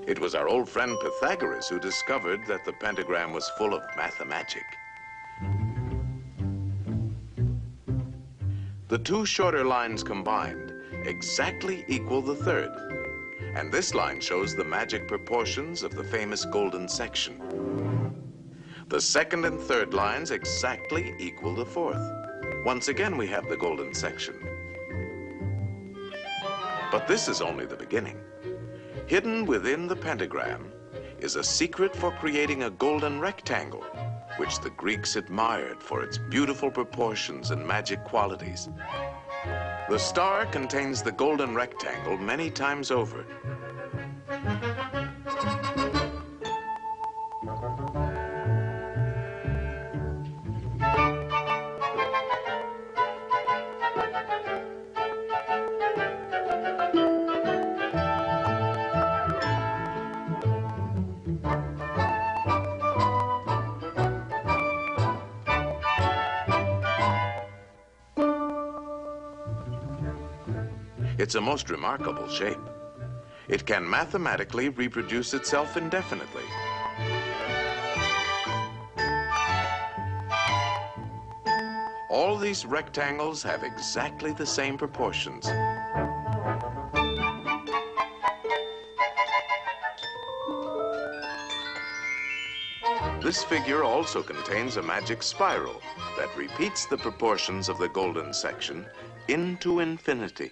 It was our old friend Pythagoras who discovered that the pentagram was full of mathemagic. The two shorter lines combined exactly equal the third. And this line shows the magic proportions of the famous golden section. The second and third lines exactly equal the fourth. Once again, we have the golden section. But this is only the beginning. Hidden within the pentagram is a secret for creating a golden rectangle, which the Greeks admired for its beautiful proportions and magic qualities. The star contains the golden rectangle many times over. It's a most remarkable shape. It can mathematically reproduce itself indefinitely. All these rectangles have exactly the same proportions. This figure also contains a magic spiral that repeats the proportions of the golden section into infinity.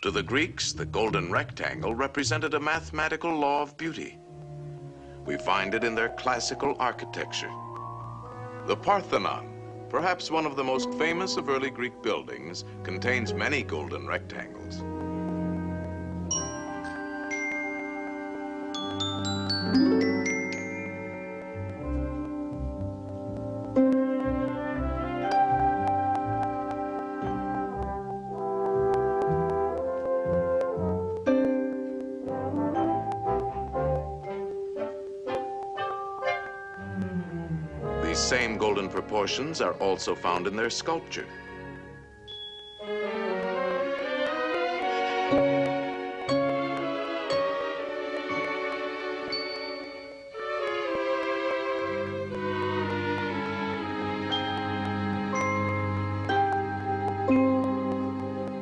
To the Greeks, the golden rectangle represented a mathematical law of beauty. We find it in their classical architecture. The Parthenon, perhaps one of the most famous of early Greek buildings, contains many golden rectangles. These same golden proportions are also found in their sculpture.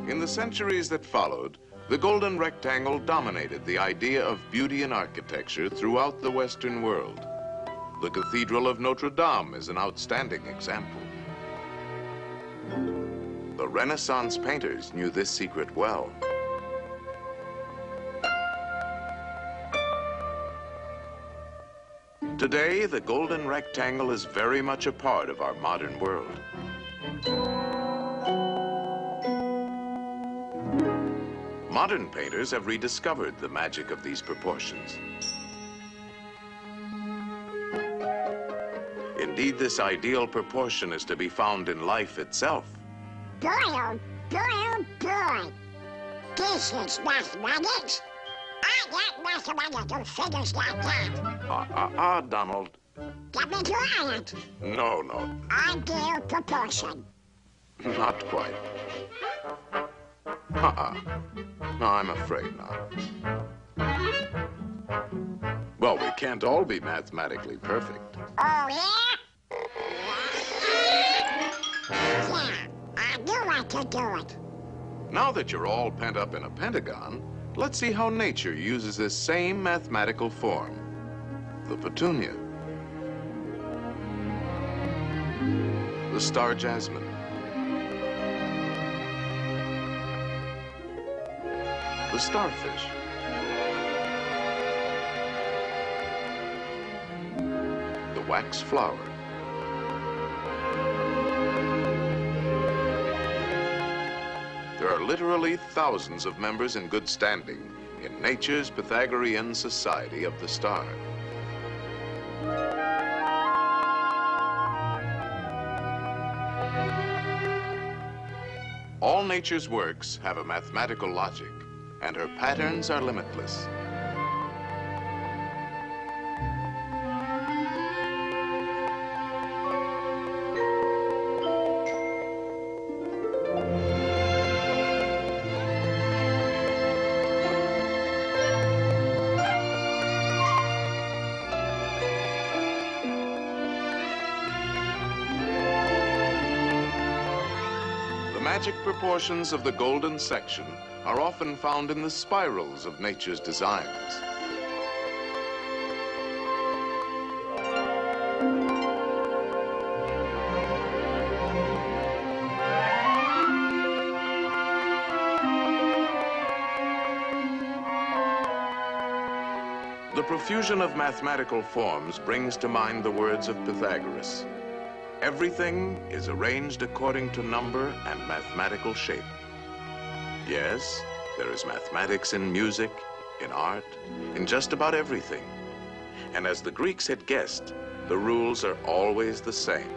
In the centuries that followed, the golden rectangle dominated the idea of beauty in architecture throughout the Western world. The Cathedral of Notre Dame is an outstanding example. The Renaissance painters knew this secret well. Today, the golden rectangle is very much a part of our modern world. Modern painters have rediscovered the magic of these proportions. Indeed, this ideal proportion is to be found in life itself. Boy, oh boy, oh boy. This is mathematics. I got mathematical figures like that. Donald. Let me try it. No. Ideal proportion. Not quite. No, I'm afraid not. Well, we can't all be mathematically perfect. Oh, yeah? Yeah, I knew I could do it. Now that you're all pent up in a pentagon, let's see how nature uses this same mathematical form. The petunia. The star jasmine. The starfish. The wax flower. There are literally thousands of members in good standing in nature's Pythagorean Society of the Star. All nature's works have a mathematical logic, and her patterns are limitless. magic proportions of the golden section are often found in the spirals of nature's designs. The profusion of mathematical forms brings to mind the words of Pythagoras. Everything is arranged according to number and mathematical shape. Yes, there is mathematics in music, in art, in just about everything. And as the Greeks had guessed, the rules are always the same.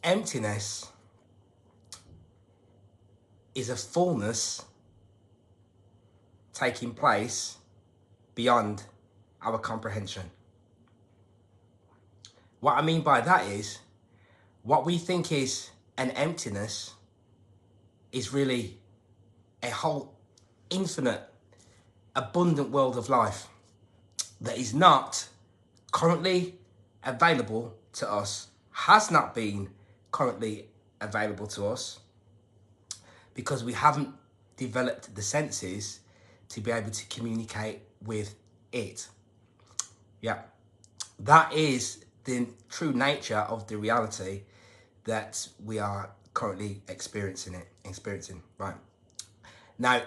Emptiness is a fullness taking place beyond our comprehension. What I mean by that is, what we think is an emptiness is really a whole infinite, abundant world of life that is not currently available to us, has not been currently available to us, because we haven't developed the senses to be able to communicate with it. Yeah, that is the true nature of the reality that we are currently experiencing. Right now,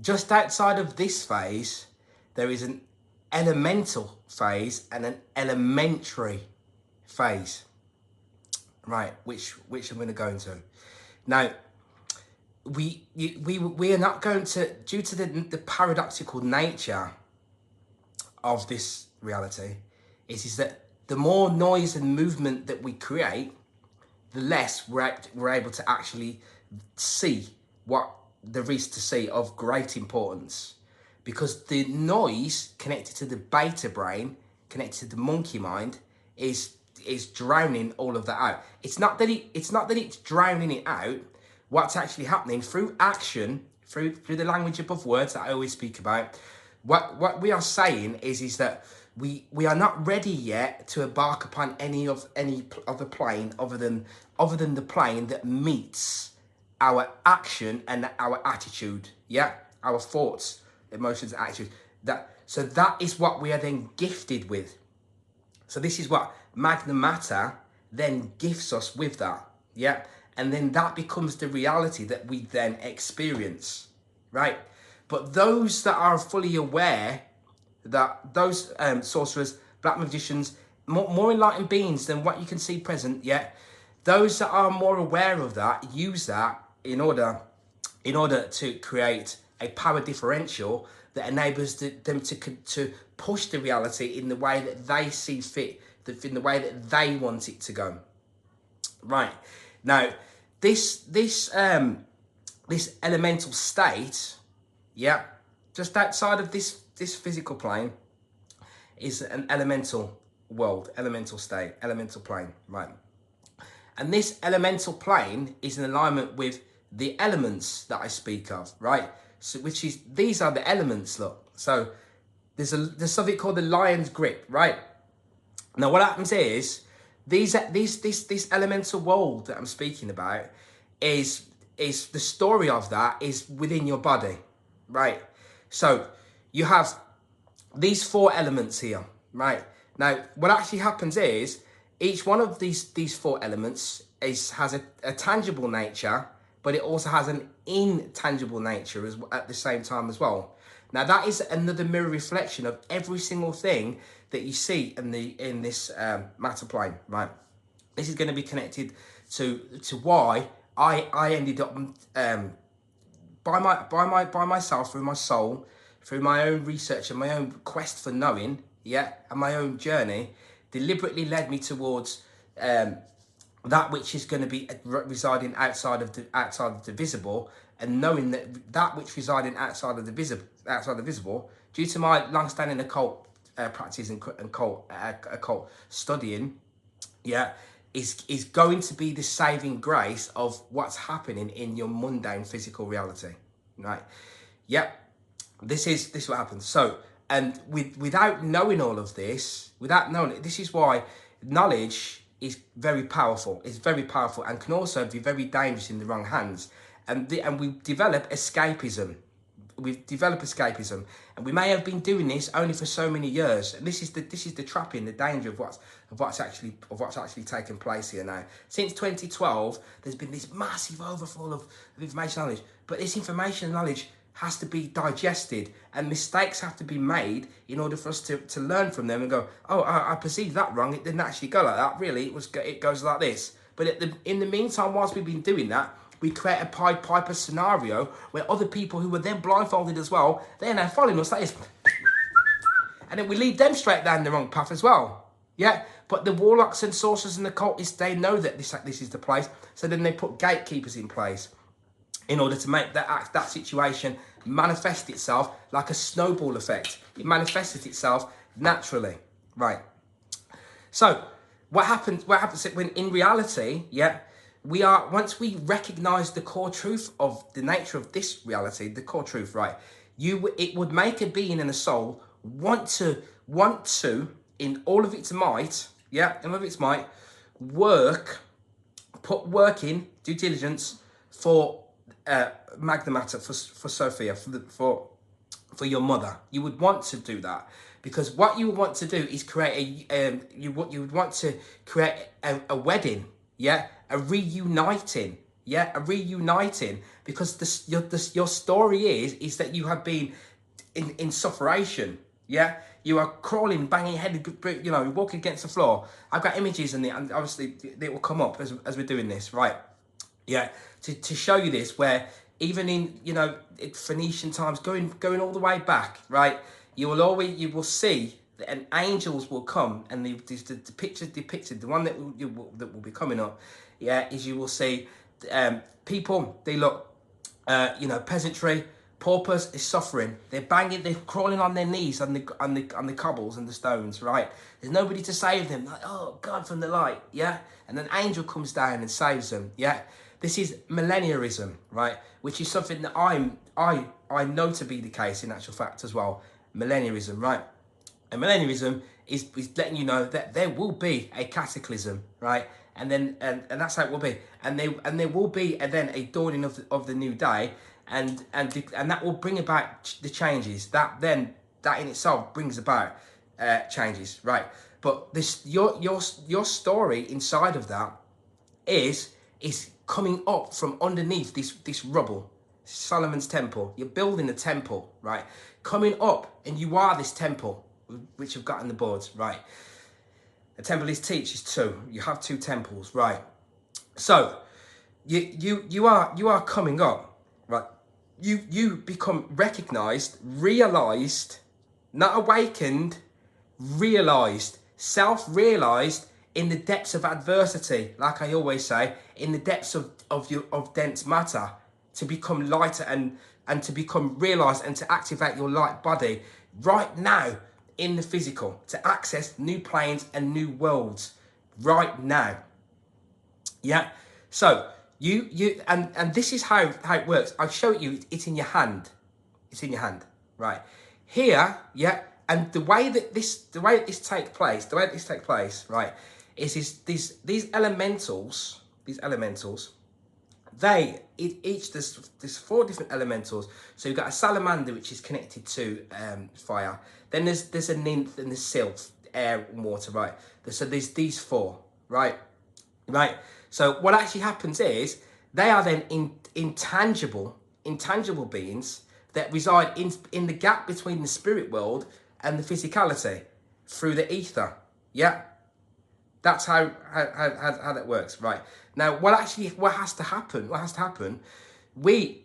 just outside of this phase, there is an elemental phase and an elementary phase, right, which I'm going to go into. Now, we are not going to, due to the paradoxical nature of this reality, is that the more noise and movement that we create, the less we're able to actually see what there is to see of great importance. Because the noise connected to the beta brain, connected to the monkey mind, is drowning all of that out. It's not that it's drowning it out. What's actually happening through action, through the language above words that I always speak about, what we are saying is that we are not ready yet to embark upon any other plane other than the plane that meets our action and our attitude. Yeah, our thoughts, emotions, attitudes. So that is what we are then gifted with. So this is what Magna Matter then gifts us with that. Yeah, and then that becomes the reality that we then experience, right? But those that are fully aware, that those sorcerers, black magicians, more enlightened beings than what you can see present, yeah, those that are more aware of that use that in order to create a power differential that enables them to push the reality in the way that they see fit, in the way that they want it to go. Right now, this elemental state, yeah, just outside of this physical plane, is an elemental world, elemental state, elemental plane, right? And this elemental plane is in alignment with the elements that I speak of, right? So, these are the elements. Look, so there's something called the lion's grip, right? Now, what happens is this elemental world that I'm speaking about is the story of that is within your body, right? So you have these 4 elements here, right? Now, what actually happens is each one of these 4 elements has a tangible nature, but it also has an intangible nature at the same time as well. Now that is another mirror reflection of every single thing that you see in this matter plane, right? This is going to be connected to why I ended up by myself, through my soul, through my own research and my own quest for knowing, yeah, and my own journey, deliberately led me towards that which is going to be residing outside of the visible, and knowing that which residing outside of the visible, due to my long-standing occult practice and occult studying, yeah, is going to be the saving grace of what's happening in your mundane physical reality, right? Yep, this is what happens. So, and without knowing all of this, this is why knowledge is very powerful. It's very powerful and can also be very dangerous in the wrong hands. And we develop escapism. And we may have been doing this only for so many years. And this is the trapping, the danger of what's actually taking place here now. Since 2012, there's been this massive overflow of information knowledge. But this information knowledge has to be digested, and mistakes have to be made in order for us to learn from them and go, oh, I perceived that wrong. It didn't actually go like that. Really, it goes like this. But in the meantime, whilst we've been doing that, we create a Pied Piper scenario where other people who were then blindfolded as well, they're now following us like this. And then we lead them straight down the wrong path as well. Yeah? But the warlocks and sorcerers and the cultists, they know that this is the place. So then they put gatekeepers in place in order to make that situation manifest itself like a snowball effect. It manifested itself naturally. Right. So what happens when in reality, yeah, once we recognize the core truth of the nature of this reality, the core truth, right? It would make a being and a soul want to, in all of its might, yeah, in all of its might, put work in, due diligence for Magna Mater, for Sophia, for your mother. You would want to do that. Because what you would want to do is create you would want to create a wedding, yeah, a reuniting, because your story is that you have been in sufferation, yeah. You are crawling, banging your head, walking against the floor. I've got images and obviously they will come up as we're doing this, right? Yeah, to show you this, where even in Phoenician times, going all the way back, right? You will see that angels will come, and the picture depicted, the one that will be coming up, yeah, is you will see people. They look, peasantry, paupers is suffering. They're banging, they're crawling on their knees on the cobbles and the stones, right? There's nobody to save them. Like, oh God, from the light, yeah. And an angel comes down and saves them, yeah. This is millenniarism, right? Which is something that I know to be the case in actual fact as well. Millenniarism, right? And millenniarism is letting you know that there will be a cataclysm, right? And then and that's how it will be. And there will be then a dawning of the new day, and that will bring about the changes. That in itself brings about changes, right? But your story inside of that is coming up from underneath this rubble. Solomon's temple. You're building a temple, right? Coming up, and you are this temple, which you've got on the boards, right? A temple is teaches two. You have two temples, right? So you are coming up, right? You become recognized, realized, not awakened, realized, self-realized in the depths of adversity, like I always say, in the depths of dense matter, to become lighter and to become realized and to activate your light body right now in the physical, to access new planes and new worlds right now. Yeah. So and this is how it works. I'll show you. It's in your hand. It's in your hand, right here. Yeah. And the way that this takes place, right, is these elementals. There's 4 different elementals. So you've got a salamander, which is connected to fire. Then there's a nymph and there's sylph, air and water, right? So there's these 4, right? So what actually happens is they are then intangible beings that reside in the gap between the spirit world and the physicality through the ether. Yeah, that's how that works, right? Now, what has to happen? What has to happen? We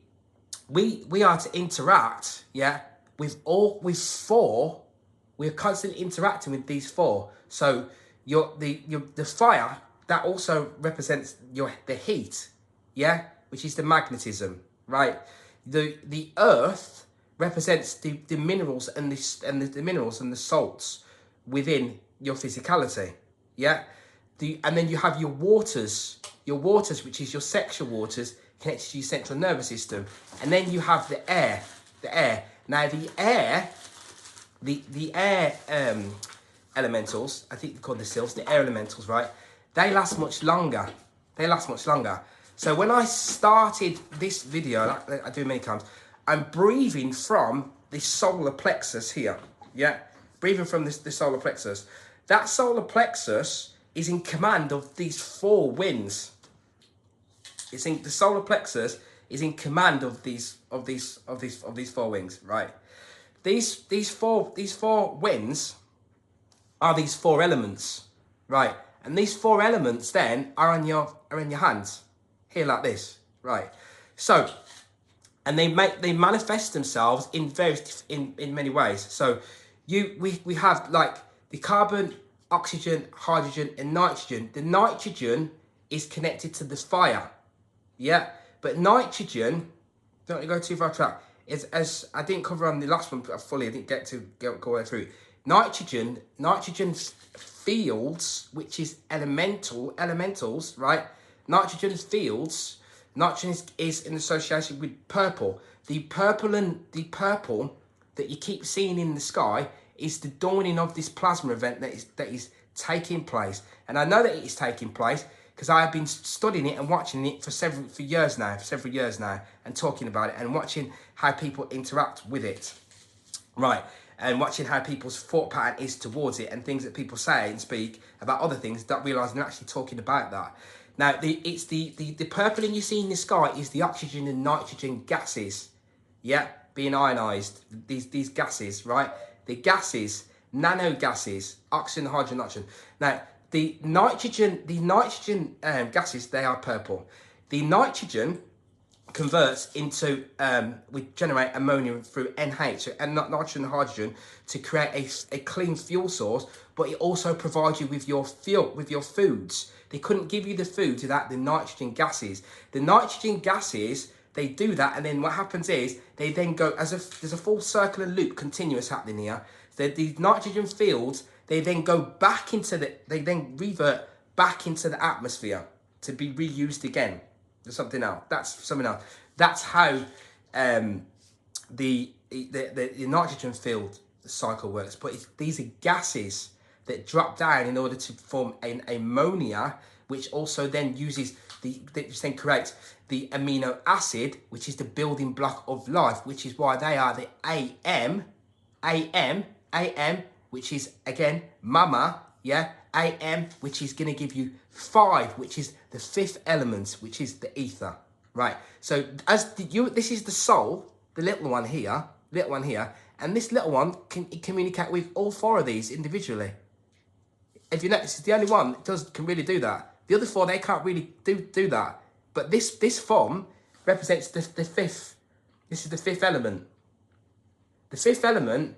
are to interact, yeah, with four. We're constantly interacting with these four. So the fire, that also represents the heat, yeah, which is the magnetism, right? The earth represents the minerals and the minerals and the salts within your physicality, yeah. And then you have your waters, which is your sexual waters connected to your central nervous system, and then you have the air. Now the air elementals, I think they're called the sylphs, the air elementals, right? They last much longer. So when I started this video, like I do many times, I'm breathing from the solar plexus here. Yeah, breathing from the solar plexus. That solar plexus is in command of these four winds. The solar plexus is in command of these four wings, right? These four winds are these four elements, right? And these four elements then are in your hands, here like this, right? So, and they manifest themselves in many ways. So, we have like the carbon, oxygen, hydrogen, and nitrogen. The nitrogen is connected to the fire, yeah. But nitrogen, don't go too far track. Is, as I didn't cover on the last one fully, I didn't get to go all the way through. Nitrogen fields, which is elementals, right? Nitrogen fields. Nitrogen is in association with purple. The purple that you keep seeing in the sky is the dawning of this plasma event that is taking place. And I know that it is taking place because I have been studying it and watching it for several years now, and talking about it and watching how people interact with it, right? And watching how people's thought pattern is towards it and things that people say and speak about other things, not realising they're actually talking about that. Now, it's the purple you see in the sky is the oxygen and nitrogen gases, yeah, being ionised. These gases, right? The gases, nano gases, oxygen, hydrogen, nitrogen. Now, the nitrogen gases, they are purple. The nitrogen converts into, we generate ammonia through NH, and not nitrogen and hydrogen, to create a clean fuel source, but it also provides you with your fuel, with your foods. They couldn't give you the food without the nitrogen gases. The nitrogen gases, they do that, and then what happens is, they then go, there's a full circular loop continuous happening here. The nitrogen fields, they then revert back into the atmosphere to be reused again. There's something else. That's how the nitrogen field cycle works. But these are gases that drop down in order to form an ammonia, which also then creates the amino acid, which is the building block of life, which is why they are the AM, which is again mama, yeah, AM, which is going to give you 5, which is the 5th element, which is the ether, right? So this is the soul, the little one here, and this little one can communicate with all 4 of these individually. If you notice, it's the only one that can really do that. The other 4, they can't really do that. But this form represents the 5th. This is the 5th element. The 5th element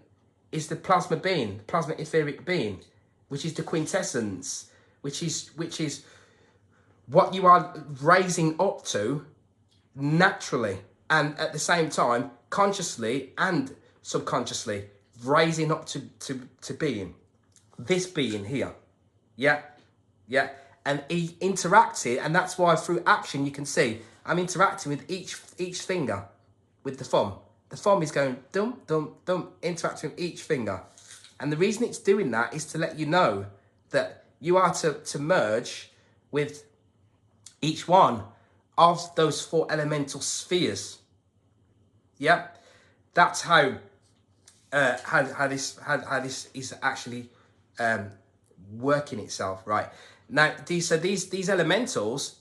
is the plasma being, the plasma etheric being, which is the quintessence, which is what you are raising up to naturally, and at the same time, consciously and subconsciously raising up to being. This being here. Yeah. And he interacted, and that's why through action you can see I'm interacting with each finger with the thumb. The thumb is going dum, dum, dum, interacting with each finger. And the reason it's doing that is to let you know that you are to merge with each one of those 4 elemental spheres. Yeah, that's how this is actually working itself, right? Now, these elementals,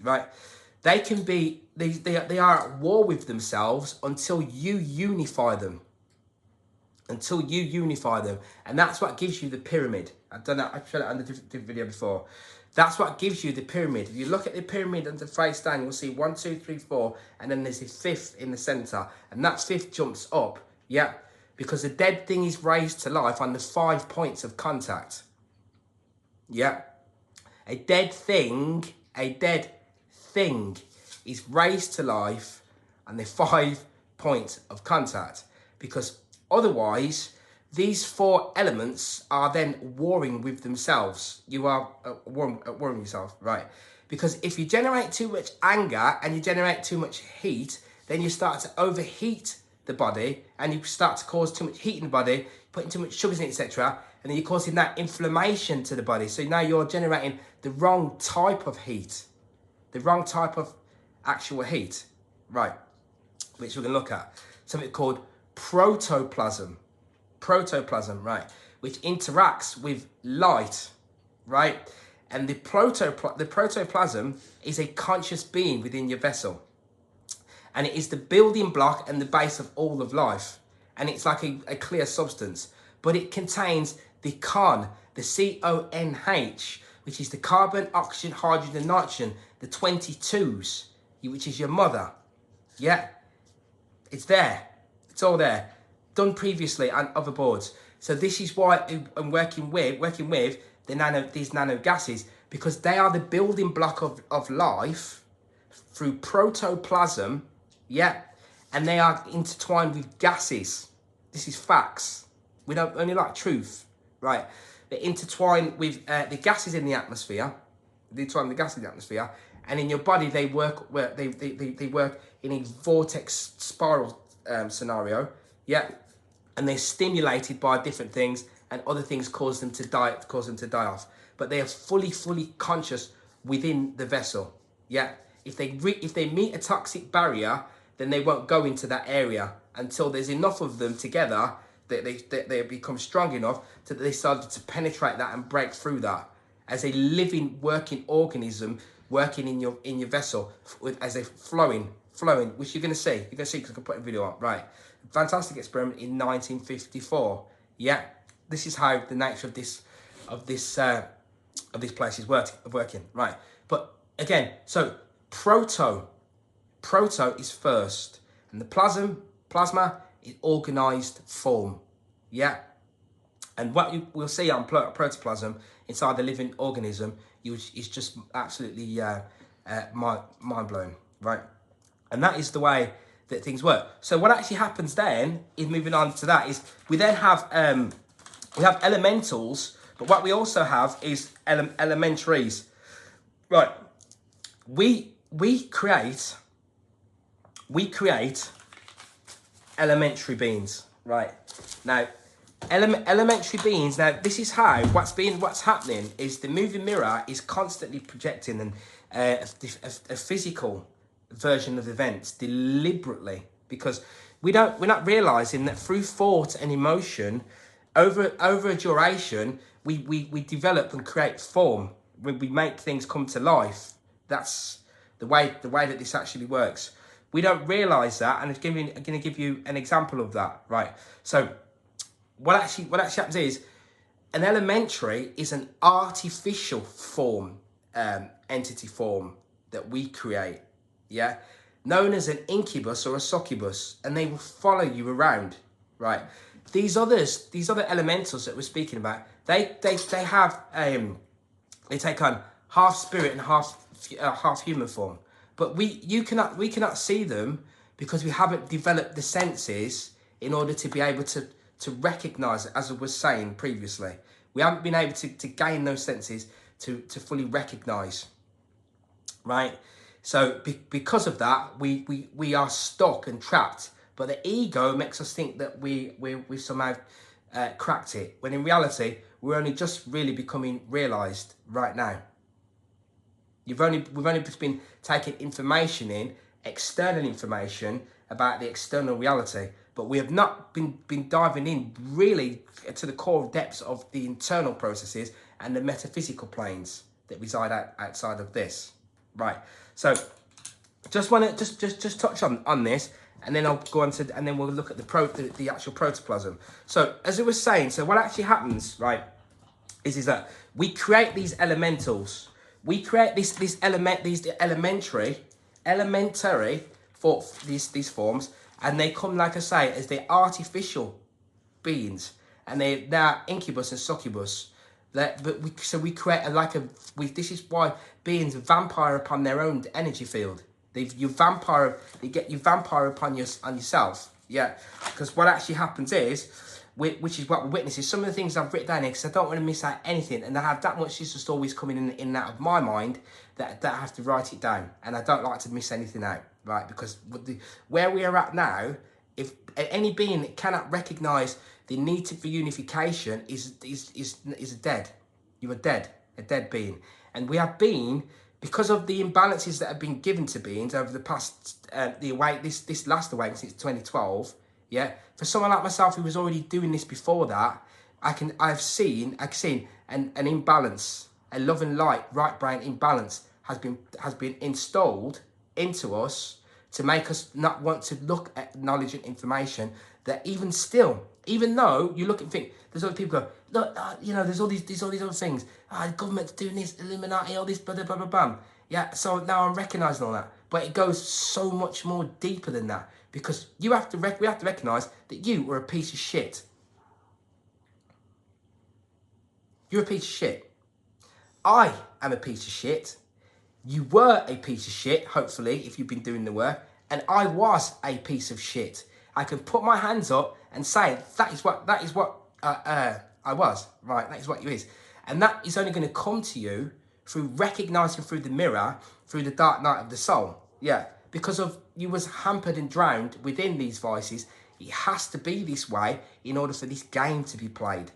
right? they can be, they are at war with themselves until you unify them. Until you unify them. And that's what gives you the pyramid. I've done that, I've shown it on a different video before. That's what gives you the pyramid. If you look at the pyramid and the face down, you'll see 1, 2, 3, 4, and then there's a fifth in the center. And that fifth jumps up, yeah, because the dead thing is raised to life on the 5 points of contact. Yeah. A dead thing is raised to life on the 5 points of contact, because otherwise these 4 elements are then warring with themselves. You are warring yourself, right? Because if you generate too much anger and you generate too much heat, then you start to overheat the body, and you start to cause too much heat in the body, putting too much sugars in, etc. And then you're causing that inflammation to the body. So now you're generating the wrong type of heat, the wrong type of actual heat, right? Which we're going to look at. Something called protoplasm. Protoplasm, right? Which interacts with light, right? And the protoplasm is a conscious being within your vessel. And it is the building block and the base of all of life. And it's like a clear substance. But it contains the CONH, the CONH, which is the carbon, oxygen, hydrogen, and nitrogen, the 22s, which is your mother. Yeah, it's there. It's all there. Done previously on other boards. So this is why I'm working with these nano gases, because they are the building block of life through protoplasm, yeah, and they are intertwined with gases. This is facts. We don't only like truth, right? They intertwine with the gases in the atmosphere. They intertwine with the gases in the atmosphere, and in your body they work in a vortex spiral scenario, yeah, and they're stimulated by different things, and other things cause them to die off. But they are fully conscious within the vessel, yeah. If they meet a toxic barrier, then they won't go into that area until there's enough of them together that they become strong enough that they start to penetrate that and break through that as a living, working organism working in your vessel as a flowing, which you're gonna see. You're gonna see because I can put a video up, right? Fantastic experiment in 1954. Yeah, this is how the nature of this place is working, right? But again, so proto is first, and the plasma is organized form, yeah. And what you will see on protoplasm inside the living organism is just absolutely mind blowing, right? And that is the way that things work. So what actually happens then, is moving on to that, is we then have elementals, but what we also have is elementaries, right? We create elementary beings, right? Now, elementary beings. Now, this is how what's happening is the moving mirror is constantly projecting a physical version of events deliberately, because we're not realizing that through thought and emotion, over a duration, we develop and create form. We make things come to life. That's the way that this actually works. We don't realize that, and I'm going to give you an example of that, right? So what actually happens is an elementary is an artificial form, entity form that we create, yeah, known as an incubus or a succubus, and they will follow you around, right? These other elementals that we're speaking about, they have they take on half spirit and half human form, but we cannot see them because we haven't developed the senses in order to be able to recognize it. As I was saying previously, we haven't been able to gain those senses to fully recognize, right? So because of that, we are stuck and trapped. But the ego makes us think that we somehow cracked it, when in reality we're only just really becoming realized right now. We've only just been taking information in, external information about the external reality, but we have not been diving in really to the core depths of the internal processes and the metaphysical planes that reside outside of this, right? So just want to just touch on this, and then I'll go on to, and then we'll look at the actual protoplasm. So as I was saying, so what actually happens, right, is that we create these elementals. We create these elementary for these forms, and they come, like I say, as the artificial beings, and they're incubus and succubus. We create this is why beings vampire upon their own energy field. You get you vampire upon yourself. Yeah, because what actually happens is, which is what we're witnessing. Some of the things I've written down here because I don't want to miss out anything, and I have that much just always coming in and out of my mind that I have to write it down, and I don't like to miss anything out, right? Because where we are at now, if any being that cannot recognise the need for unification is dead. You are dead, a dead being, and we have been, because of the imbalances that have been given to beings over the past this last awakening since 2012. Yeah, for someone like myself who was already doing this before that, I've seen an imbalance, a love and light, right brain imbalance has been installed into us to make us not want to look at knowledge and information. That even though you look and think, there's other people go, look, there's all these other things. The government's doing this, Illuminati, all this, blah, blah, blah, blah, blah. Yeah, so now I'm recognising all that. But it goes so much more deeper than that. Because we have to recognise that you are a piece of shit. You're a piece of shit. I am a piece of shit. You were a piece of shit, hopefully, if you've been doing the work. And I was a piece of shit. I can put my hands up and say, that is what I was. Right, that is what you is. And that is only going to come to you through recognising through the mirror, through the dark night of the soul. Yeah, because of you was hampered and drowned within these vices. It has to be this way in order for this game to be played.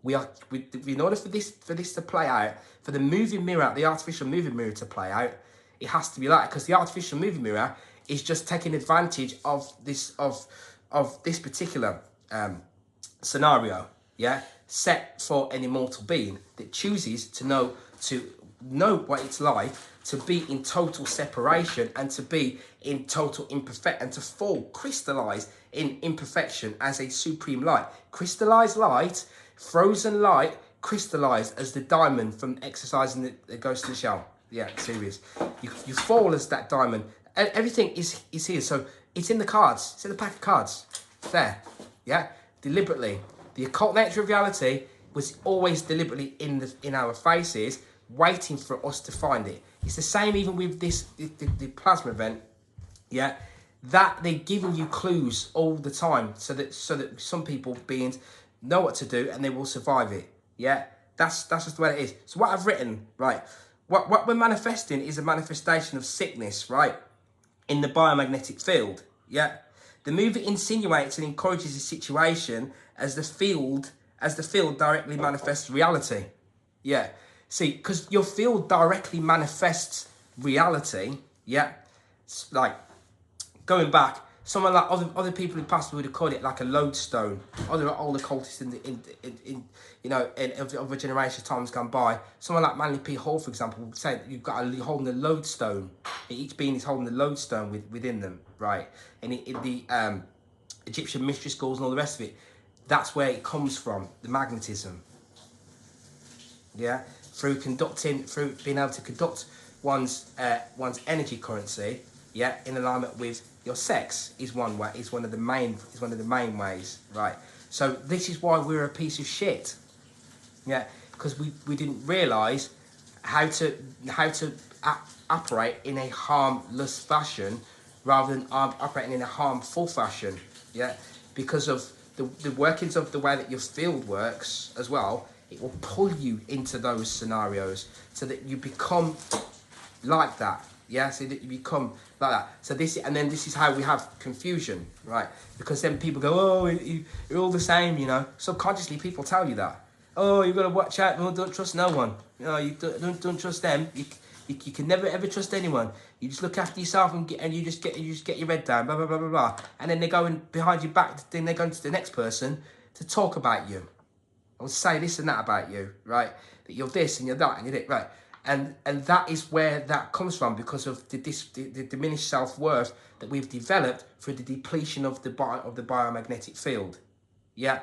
In order for this to play out, for the moving mirror, the artificial moving mirror to play out, it has to be like, because the artificial moving mirror is just taking advantage of this particular scenario, yeah, set for an immortal being that chooses to know what it's like to be in total separation and to be in total imperfect and to crystallize in imperfection as a supreme light. Crystallized light, frozen light, crystallized as the diamond from exercising the ghost in the shell. Yeah, serious. You fall as that diamond. Everything is here. So it's in the cards. It's in the pack of cards. It's there. Yeah, deliberately. The occult nature of reality was always deliberately in our faces, waiting for us to find it. It's the same even with the plasma event. Yeah, that they're giving you clues all the time, so that some beings know what to do and they will survive it. Yeah, that's just the way it is. So what I've written, right? What we're manifesting is a manifestation of sickness, right? In the biomagnetic field. Yeah, the movie insinuates and encourages a situation as the field directly manifests reality. Yeah. See, because your field directly manifests reality, yeah. It's like, going back, someone like other people who passed would have called it like a lodestone. Other old occultists in other generation times gone by. Someone like Manly P. Hall, for example, would say that you've got a holding the lodestone. Each being is holding the lodestone within them, right? And in the Egyptian mystery schools and all the rest of it, that's where it comes from, the magnetism. Yeah, through being able to conduct one's energy currency, yeah, in alignment with your sex is one of the main ways, right? So this is why we're a piece of shit, yeah, because we didn't realise how to operate in a harmless fashion rather than operating in a harmful fashion, yeah, because of the workings of the way that your field works as well. It will pull you into those scenarios so that you become like that. Yeah, so that you become like that. So this is how we have confusion, right? Because then people go, oh, you're all the same, you know. Subconsciously, people tell you that. Oh, you've got to watch out. No, don't trust no one. You know, you don't trust them. You can never ever trust anyone. You just look after yourself and you just get your head down. Blah blah blah blah blah. And then they're going behind your back. Then they're going to the next person to talk about you. I will say this and that about you, right? That you're this and you're that and you're that, right? And that is where that comes from, because of the diminished self-worth that we've developed through the depletion of the biomagnetic field. Yeah.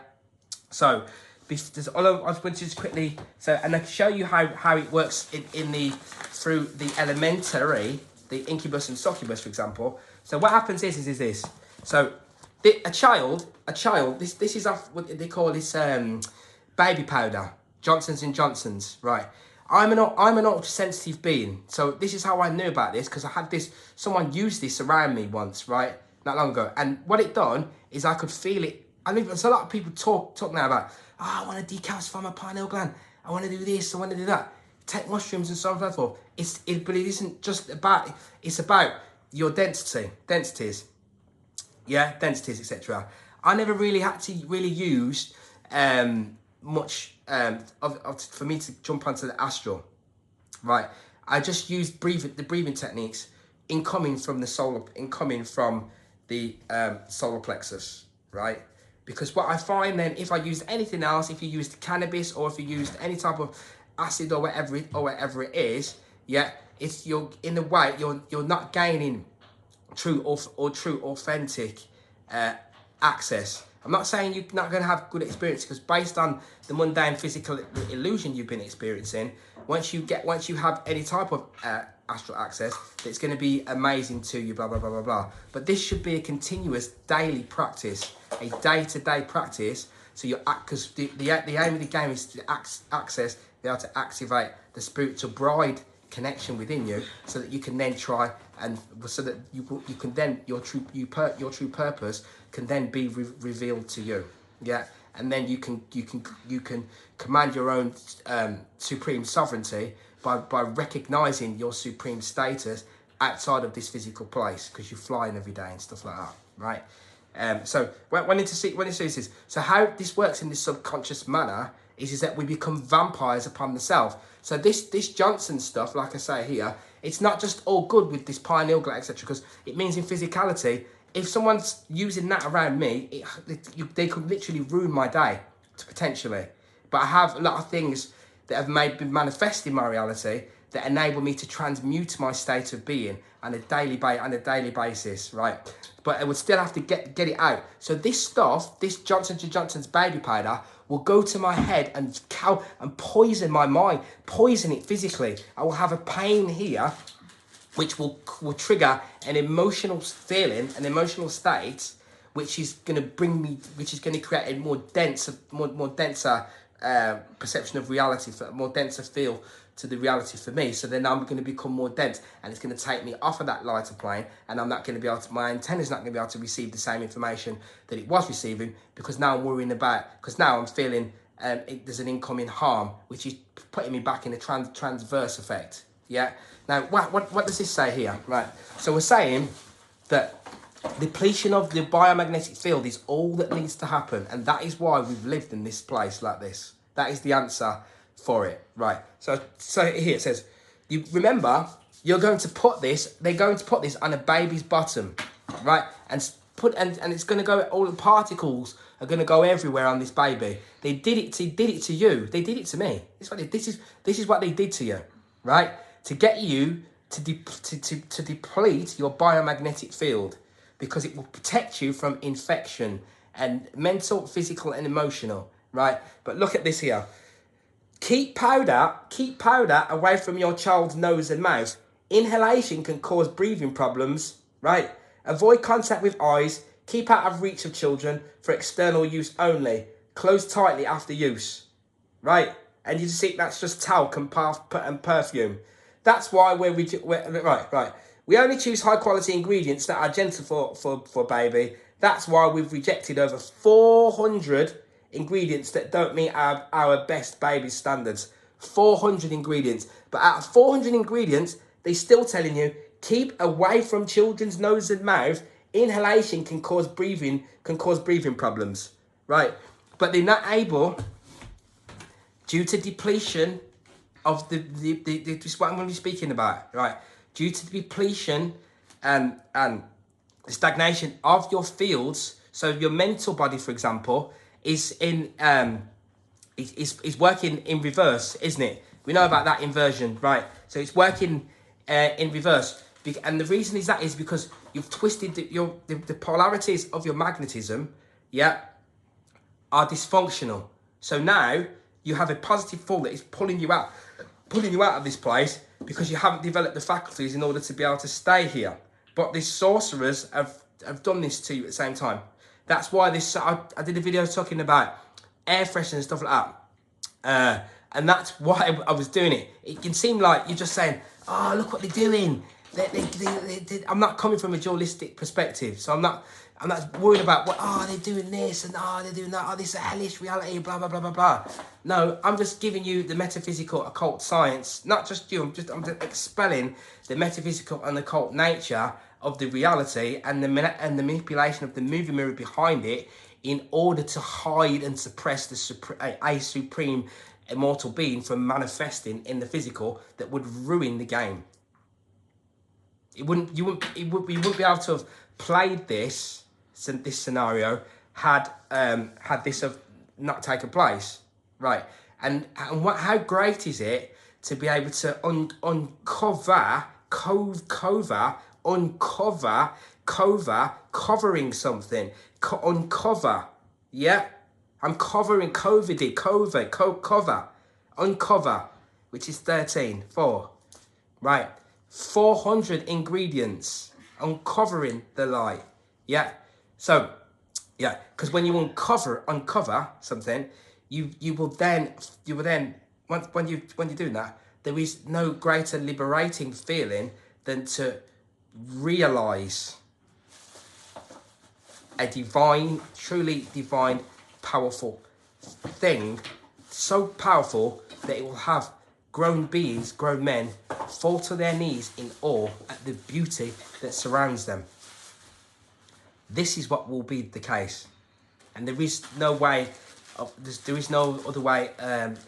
So I want to just quickly, and I can show you how it works through the elementary, the incubus and succubus, for example. So what happens is this. So a child, this is what they call this baby powder, Johnson's and Johnson's, right? I'm an ultra sensitive being, so this is how I knew about this, because I had someone use this around me once, right, not long ago, and what it done is I could feel it. I mean, there's a lot of people talk now about, I want to decalcify my pineal gland, I want to do this, I want to do that, take mushrooms and so on and so forth. But it isn't just about, it's about your densities, yeah, densities, etc. I never really had to use much for me to jump onto the astral, right? I just used the breathing techniques incoming from the solar plexus, right? Because what I find then, if I used anything else, if you used cannabis or if you used any type of acid or whatever it is, yeah, you're not gaining true authentic access. I'm not saying you're not going to have good experience, because based on the mundane physical illusion you've been experiencing, once you have any type of astral access, it's going to be amazing to you, blah blah blah blah blah. But this should be a continuous daily practice, a day-to-day practice. So because the aim of the game is to be able to activate the spiritual bride connection within you, so that you can then try and so that you can then your true purpose can then be revealed to you, yeah, and then you can command your own supreme sovereignty by recognizing your supreme status outside of this physical place, because you're flying every day and stuff like that, right? So when it says this, so how this works in this subconscious manner is that we become vampires upon the self. So this Johnson stuff, like I say here, it's not just all good with this pineal gland, etc., because it means in physicality, if someone's using that around me, they could literally ruin my day, potentially. But I have a lot of things that have been manifest in my reality that enable me to transmute my state of being on a daily basis, right? But I would still have to get it out. So this stuff, this Johnson & Johnson's baby powder, will go to my head and poison my mind, poison it physically. I will have a pain here, which will trigger an emotional feeling, an emotional state, which is going to create a more denser perception of reality, more denser feel to the reality for me. So then I'm going to become more dense, and it's going to take me off of that lighter plane, and I'm not going to be able to, my antenna's not going to be able to receive the same information that it was receiving, because now I'm worrying about, because now I'm feeling there's an incoming harm, which is putting me back in a transverse effect. Yeah. Now, what does this say here? Right. So we're saying that depletion of the biomagnetic field is all that needs to happen, and that is why we've lived in this place like this. That is the answer for it, right? So here it says, you remember, they're going to put this on a baby's bottom, right? And it's going to go, all the particles are going to go everywhere on this baby. They did it to you. They did it to me. This is what they did to you, right? To get you to deplete your biomagnetic field, because it will protect you from infection and mental, physical, and emotional, right? But look at this here. Keep powder away from your child's nose and mouth. Inhalation can cause breathing problems, right? Avoid contact with eyes. Keep out of reach of children for external use only. Close tightly after use, right? And you see, that's just talc and perfume. That's why we're right. We only choose high quality ingredients that are gentle for baby. That's why we've rejected over 400 ingredients that don't meet our best baby standards. 400 ingredients. But out of 400 ingredients, they're still telling you, keep away from children's nose and mouth. Inhalation can cause breathing problems, right? But they're not able, due to depletion of this is what I'm going to be speaking about, right? Due to the depletion and the stagnation of your fields, so your mental body, for example, is working in reverse, isn't it? We know about that inversion, right? So it's working in reverse. And the reason is that is because you've twisted the polarities of your magnetism, yeah, are dysfunctional. So now you have a positive pull that is pulling you out of this place because you haven't developed the faculties in order to be able to stay here. But these sorcerers have done this to you at the same time. That's why I did a video talking about air fresheners and stuff like that. And that's why I was doing it. It can seem like you're just saying, oh, look what they're doing. I'm not coming from a dualistic perspective, so I'm not worried about they're doing this and they're doing that. This is a hellish reality, blah blah blah blah blah. No, I'm just giving you the metaphysical occult science. Not just you. I'm just expelling the metaphysical and occult nature of the reality and the manipulation of the movie mirror behind it in order to hide and suppress a supreme immortal being from manifesting in the physical that would ruin the game. We wouldn't be able to have played this scenario had this have not taken place, right? And how great is it to be able to covering something, uncover, yeah. I'm covering uncover, which is 13, 4, right? 400 ingredients, uncovering the lie, yeah. So, yeah, because when you uncover something, you will then when you're doing that, there is no greater liberating feeling than to realize a divine, truly divine, powerful thing, so powerful that it will have grown beings, grown men, fall to their knees in awe at the beauty that surrounds them. This is what will be the case, and there is no way there is no other way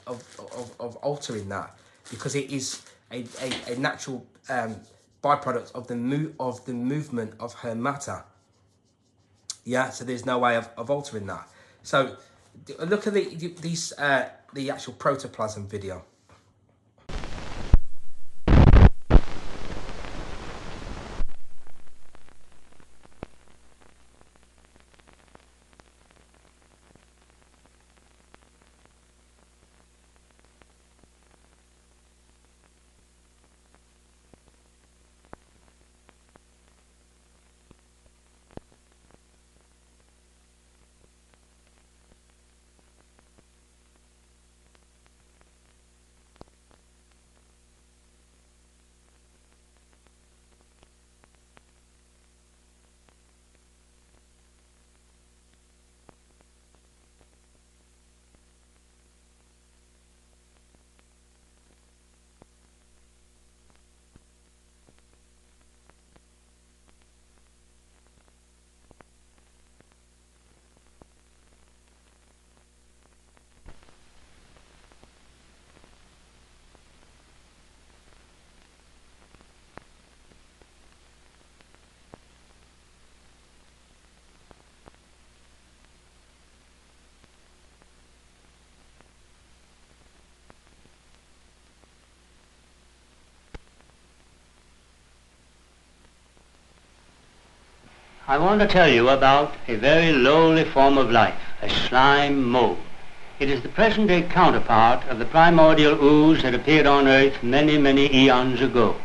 of altering that, because it is a natural byproduct of the movement of her matter. Yeah, so there's no way of altering that. So look at the actual protoplasm video. I want to tell you about a very lowly form of life, a slime mold. It is the present-day counterpart of the primordial ooze that appeared on Earth many, many eons ago.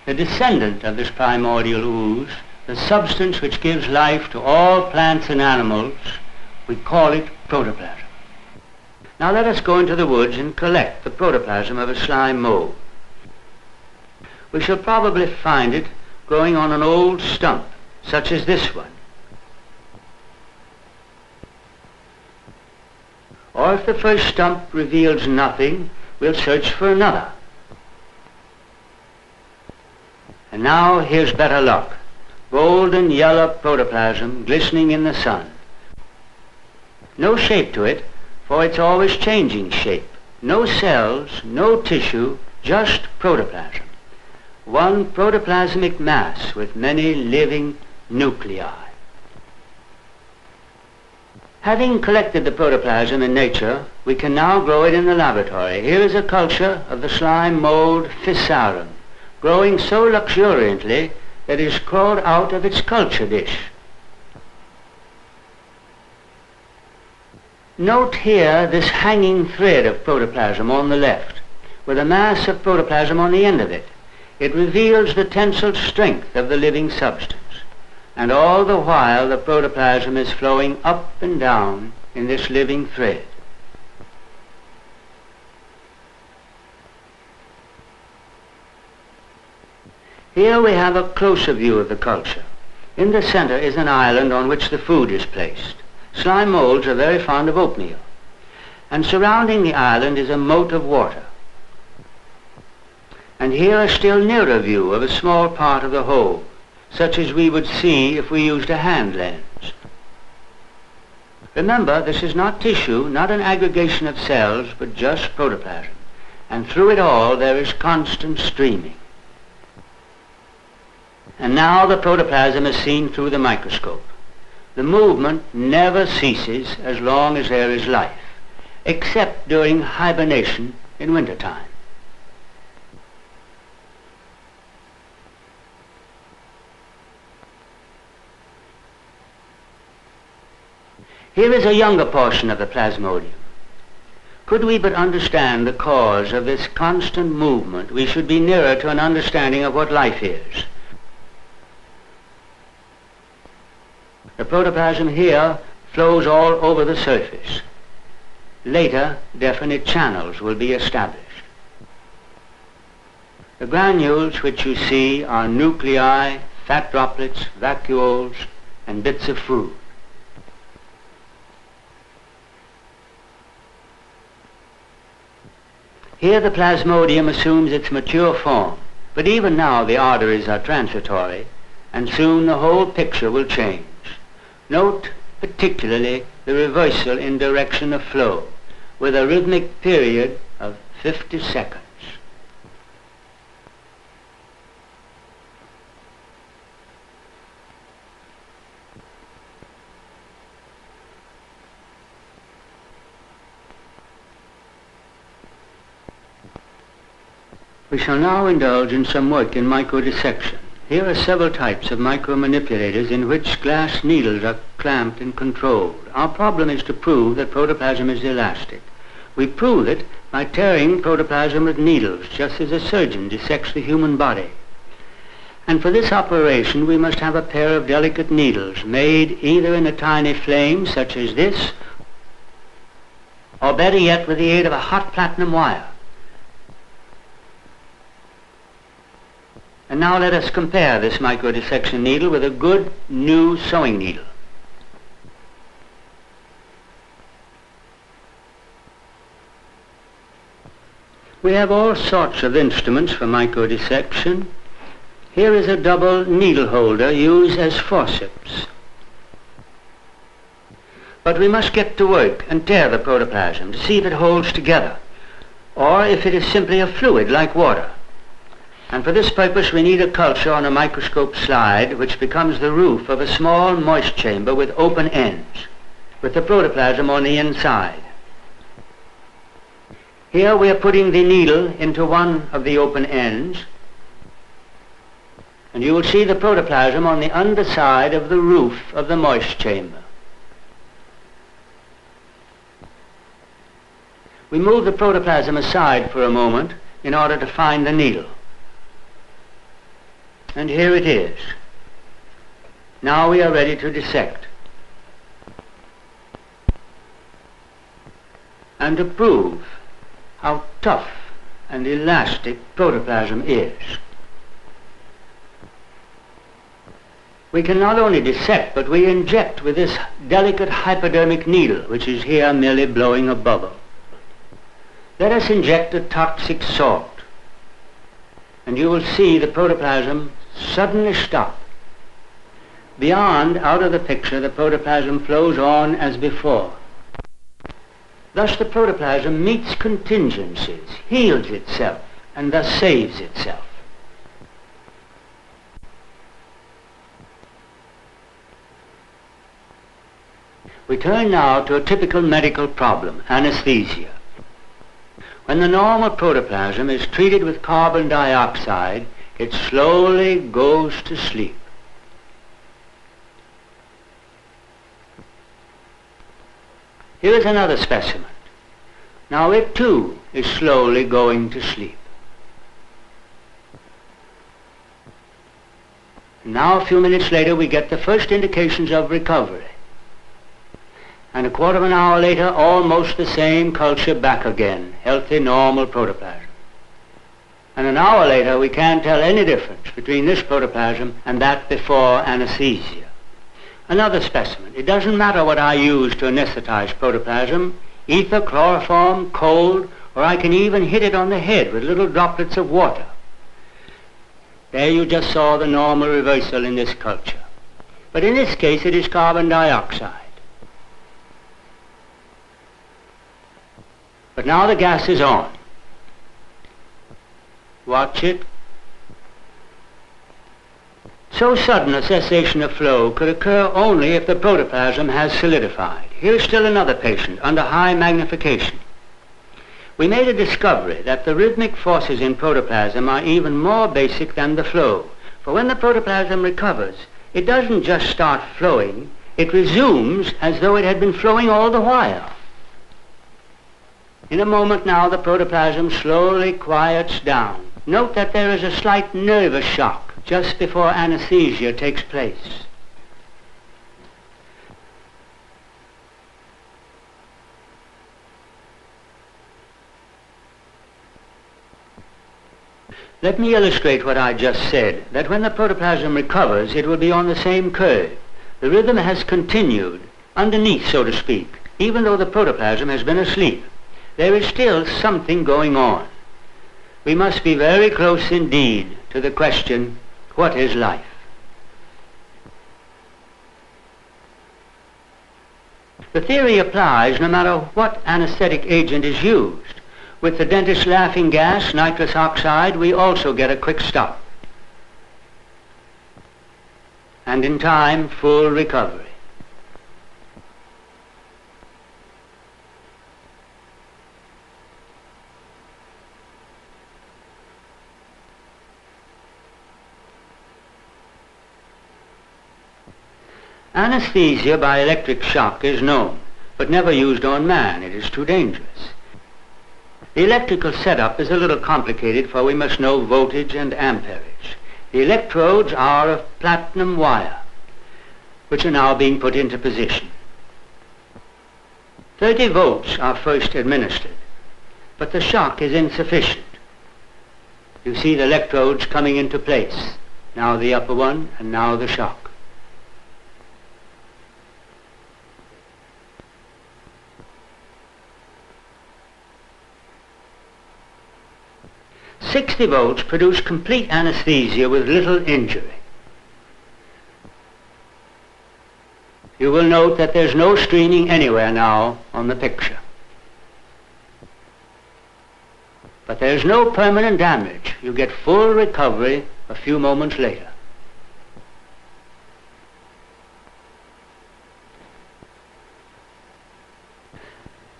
The descendant of this primordial ooze, the substance which gives life to all plants and animals, we call it protoplasm. Now let us go into the woods and collect the protoplasm of a slime mold. We shall probably find it growing on an old stump, such as this one. Or if the first stump reveals nothing, we'll search for another. And now here's better luck. Golden yellow protoplasm glistening in the sun. No shape to it, for it's always changing shape. No cells, no tissue, just protoplasm. One protoplasmic mass with many living nuclei. Having collected the protoplasm in nature, we can now grow it in the laboratory. Here is a culture of the slime mold Physarum, growing so luxuriantly that it is crawled out of its culture dish. Note here this hanging thread of protoplasm on the left, with a mass of protoplasm on the end of it. It reveals the tensile strength of the living substance. And all the while the protoplasm is flowing up and down in this living thread. Here we have a closer view of the culture. In the center is an island on which the food is placed. Slime molds are very fond of oatmeal. And surrounding the island is a moat of water. And here a still nearer view of a small part of the whole, such as we would see if we used a hand lens. Remember, this is not tissue, not an aggregation of cells, but just protoplasm. And through it all there is constant streaming. And now the protoplasm is seen through the microscope. The movement never ceases as long as there is life, except during hibernation in wintertime. Here is a younger portion of the plasmodium. Could we but understand the cause of this constant movement, we should be nearer to an understanding of what life is. The protoplasm here flows all over the surface. Later, definite channels will be established. The granules which you see are nuclei, fat droplets, vacuoles, and bits of food. Here the plasmodium assumes its mature form, but even now the arteries are transitory, and soon the whole picture will change. Note particularly the reversal in direction of flow, with a rhythmic period of 50 seconds. We shall now indulge in some work in microdissection. Here are several types of micromanipulators in which glass needles are clamped and controlled. Our problem is to prove that protoplasm is elastic. We prove it by tearing protoplasm with needles, just as a surgeon dissects the human body. And for this operation we must have a pair of delicate needles made either in a tiny flame such as this, or better yet with the aid of a hot platinum wire. And now let us compare this microdissection needle with a good new sewing needle. We have all sorts of instruments for microdissection. Here is a double needle holder used as forceps. But we must get to work and tear the protoplasm to see if it holds together, or if it is simply a fluid like water. And for this purpose we need a culture on a microscope slide which becomes the roof of a small moist chamber with open ends, with the protoplasm on the inside. Here we are putting the needle into one of the open ends, and you will see the protoplasm on the underside of the roof of the moist chamber. We move the protoplasm aside for a moment in order to find the needle. And here it is. Now we are ready to dissect and to prove how tough and elastic protoplasm is. We can not only dissect, but we inject with this delicate hypodermic needle, which is here merely blowing a bubble. Let us inject a toxic salt, and you will see the protoplasm suddenly stop. Beyond, out of the picture, the protoplasm flows on as before. Thus the protoplasm meets contingencies, heals itself, and thus saves itself. We turn now to a typical medical problem, anesthesia. When the normal protoplasm is treated with carbon dioxide, it slowly goes to sleep. Here is another specimen. Now it too is slowly going to sleep. Now a few minutes later we get the first indications of recovery. And a quarter of an hour later, almost the same culture back again, healthy, normal protoplasm. And an hour later, we can't tell any difference between this protoplasm and that before anesthesia. Another specimen. It doesn't matter what I use to anesthetize protoplasm, ether, chloroform, cold, or I can even hit it on the head with little droplets of water. There you just saw the normal reversal in this culture. But in this case, it is carbon dioxide. But now the gas is on. Watch it. So sudden a cessation of flow could occur only if the protoplasm has solidified. Here is still another patient under high magnification. We made a discovery that the rhythmic forces in protoplasm are even more basic than the flow. For when the protoplasm recovers, it doesn't just start flowing, it resumes as though it had been flowing all the while. In a moment now, the protoplasm slowly quiets down. Note that there is a slight nervous shock just before anesthesia takes place. Let me illustrate what I just said, that when the protoplasm recovers, it will be on the same curve. The rhythm has continued underneath, so to speak, even though the protoplasm has been asleep. There is still something going on. We must be very close indeed to the question, what is life? The theory applies no matter what anesthetic agent is used. With the dentist's laughing gas, nitrous oxide, we also get a quick stop. And in time, full recovery. Anesthesia by electric shock is known, but never used on man. It is too dangerous. The electrical setup is a little complicated, for we must know voltage and amperage. The electrodes are of platinum wire, which are now being put into position. 30 volts are first administered, but the shock is insufficient. You see the electrodes coming into place. Now the upper one, and now the shock. "60 volts produce complete anesthesia with little injury. You will note that there's no streaming anywhere now on the picture. But there's no permanent damage. You get full recovery a few moments later.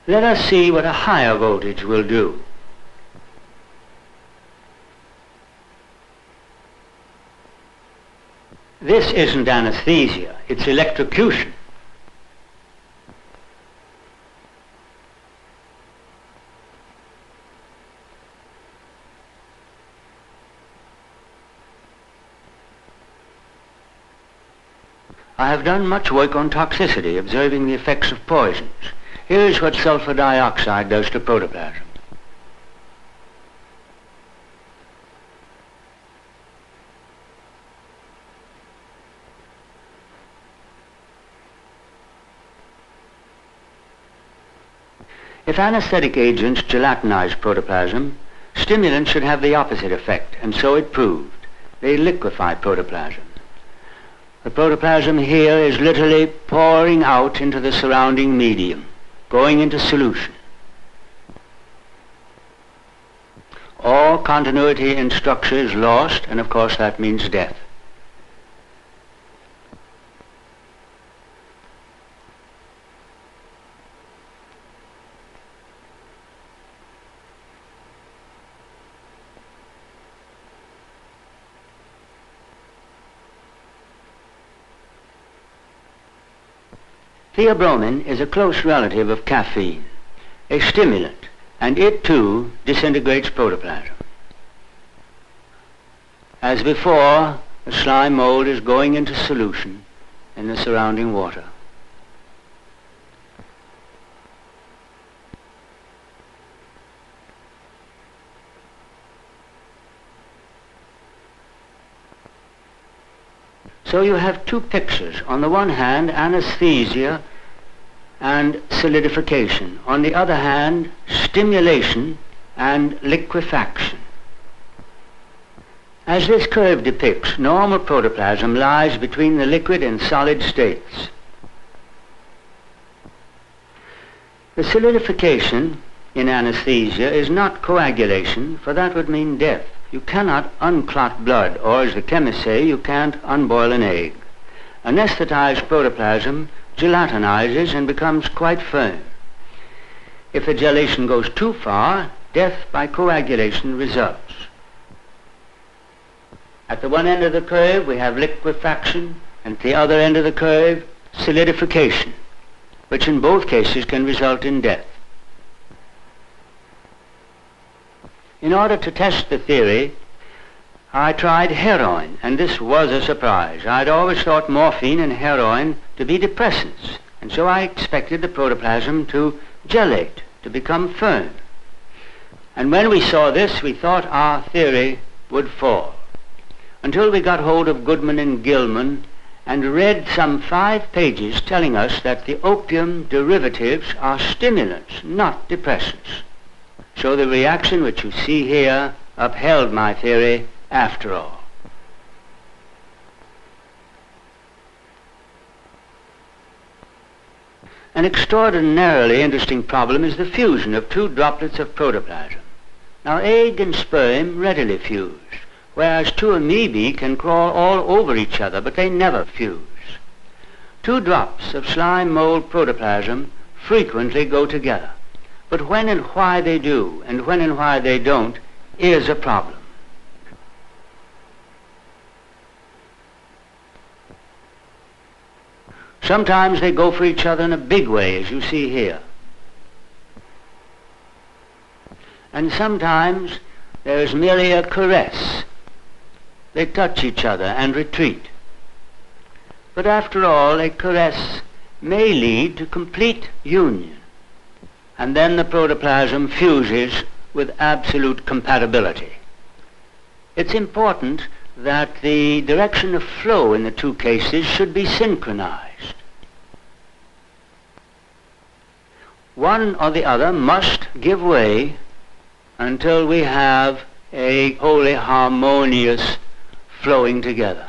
Let us see what a higher voltage will do. This isn't anesthesia, it's electrocution. I have done much work on toxicity, observing the effects of poisons. Here's what sulfur dioxide does to protoplasm. If anesthetic agents gelatinize protoplasm, stimulants should have the opposite effect, and so it proved. They liquefy protoplasm. The protoplasm here is literally pouring out into the surrounding medium, going into solution. All continuity in structure is lost, and of course that means death. Theobromine is a close relative of caffeine, a stimulant, and it too disintegrates protoplasm. As before, the slime mold is going into solution in the surrounding water. So you have two pictures. On the one hand, anesthesia and solidification. On the other hand, stimulation and liquefaction. As this curve depicts, normal protoplasm lies between the liquid and solid states. The solidification in anesthesia is not coagulation, for that would mean death. You cannot unclot blood, or as the chemists say, you can't unboil an egg. Anesthetized protoplasm gelatinizes and becomes quite firm. If the gelation goes too far, death by coagulation results. At the one end of the curve, we have liquefaction, and at the other end of the curve, solidification, which in both cases can result in death. In order to test the theory, I tried heroin, and this was a surprise. I'd always thought morphine and heroin to be depressants, and so I expected the protoplasm to gelate, to become firm. And when we saw this, we thought our theory would fall, until we got hold of Goodman and Gilman and read some 5 pages telling us that the opium derivatives are stimulants, not depressants. So the reaction which you see here upheld my theory after all. An extraordinarily interesting problem is the fusion of 2 droplets of protoplasm. Now, egg and sperm readily fuse, whereas 2 amoebae can crawl all over each other, but they never fuse. 2 drops of slime mold protoplasm frequently go together. But when and why they do, and when and why they don't, is a problem. Sometimes they go for each other in a big way, as you see here. And sometimes there is merely a caress. They touch each other and retreat. But after all, a caress may lead to complete union. And then the protoplasm fuses with absolute compatibility. It's important that the direction of flow in the 2 cases should be synchronized. One or the other must give way until we have a wholly harmonious flowing together.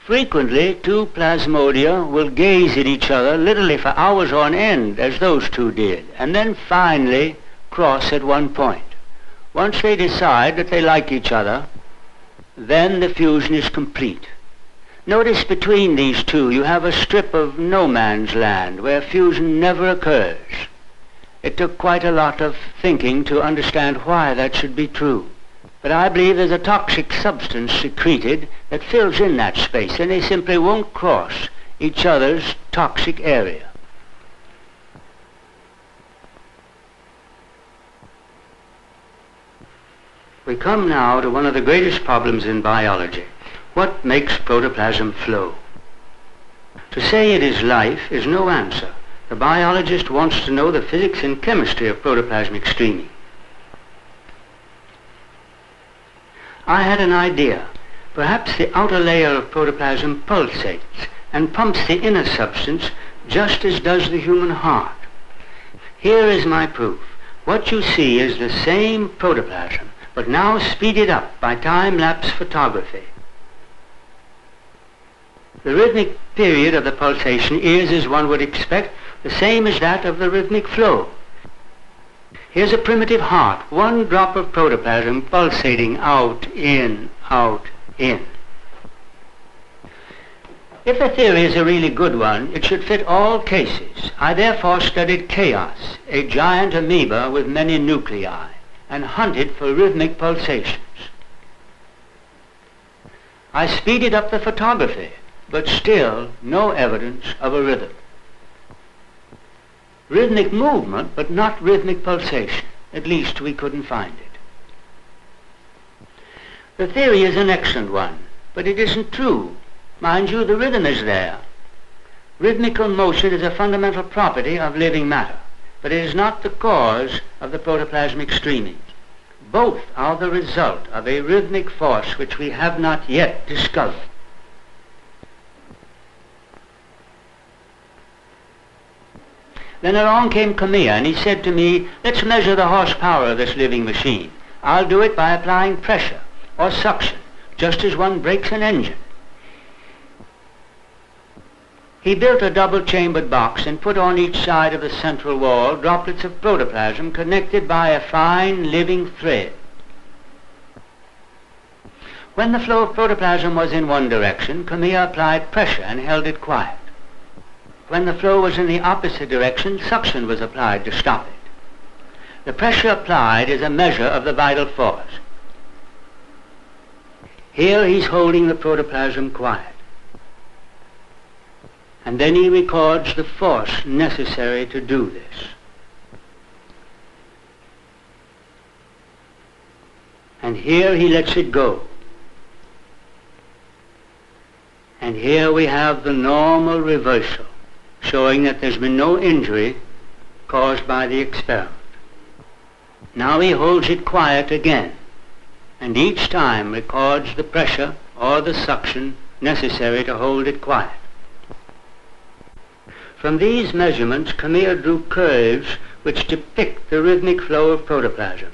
Frequently, 2 plasmodia will gaze at each other literally for hours on end, as those 2 did, and then finally cross at one point. Once they decide that they like each other, then the fusion is complete. Notice between these 2 you have a strip of no man's land where fusion never occurs. It took quite a lot of thinking to understand why that should be true. But I believe there's a toxic substance secreted that fills in that space, and they simply won't cross each other's toxic area. We come now to one of the greatest problems in biology. What makes protoplasm flow? To say it is life is no answer. The biologist wants to know the physics and chemistry of protoplasmic streaming. I had an idea. Perhaps the outer layer of protoplasm pulsates and pumps the inner substance just as does the human heart. Here is my proof. What you see is the same protoplasm, but now speeded up by time-lapse photography. The rhythmic period of the pulsation is, as one would expect, the same as that of the rhythmic flow. Here's a primitive heart, 1 drop of protoplasm pulsating out, in, out, in. If the theory is a really good one, it should fit all cases. I therefore studied chaos, a giant amoeba with many nuclei, and hunted for rhythmic pulsations. I speeded up the photography, but still no evidence of a rhythm. Rhythmic movement, but not rhythmic pulsation. At least we couldn't find it. The theory is an excellent one, but it isn't true. Mind you, the rhythm is there. Rhythmical motion is a fundamental property of living matter, but it is not the cause of the protoplasmic streaming. Both are the result of a rhythmic force which we have not yet discovered. Then along came Kamiya, and he said to me, let's measure the horsepower of this living machine. I'll do it by applying pressure or suction, just as one brakes an engine. He built a double-chambered box and put on each side of the central wall droplets of protoplasm connected by a fine living thread. When the flow of protoplasm was in one direction, Kamiya applied pressure and held it quiet. When the flow was in the opposite direction, suction was applied to stop it. The pressure applied is a measure of the vital force. Here he's holding the protoplasm quiet. And then he records the force necessary to do this. And here he lets it go. And here we have the normal reversal, showing that there's been no injury caused by the experiment. Now he holds it quiet again, and each time records the pressure or the suction necessary to hold it quiet. From these measurements, Kamiya drew curves which depict the rhythmic flow of protoplasm.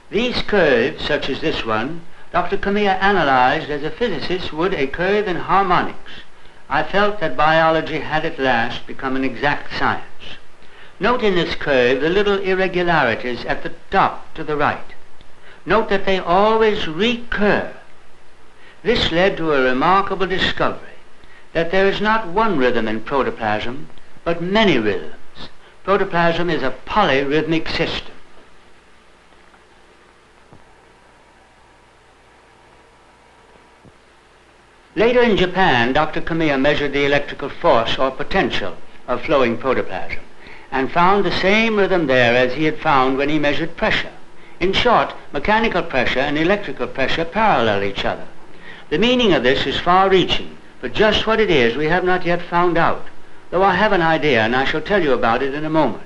These curves, such as this one, Dr. Kamiya analyzed as a physicist would a curve in harmonics. I felt that biology had at last become an exact science. Note in this curve the little irregularities at the top to the right. Note that they always recur. This led to a remarkable discovery, that there is not one rhythm in protoplasm, but many rhythms. Protoplasm is a polyrhythmic system. Later in Japan, Dr. Kamiya measured the electrical force or potential of flowing protoplasm and found the same rhythm there as he had found when he measured pressure. In short, mechanical pressure and electrical pressure parallel each other. The meaning of this is far-reaching, but just what it is we have not yet found out, though I have an idea and I shall tell you about it in a moment.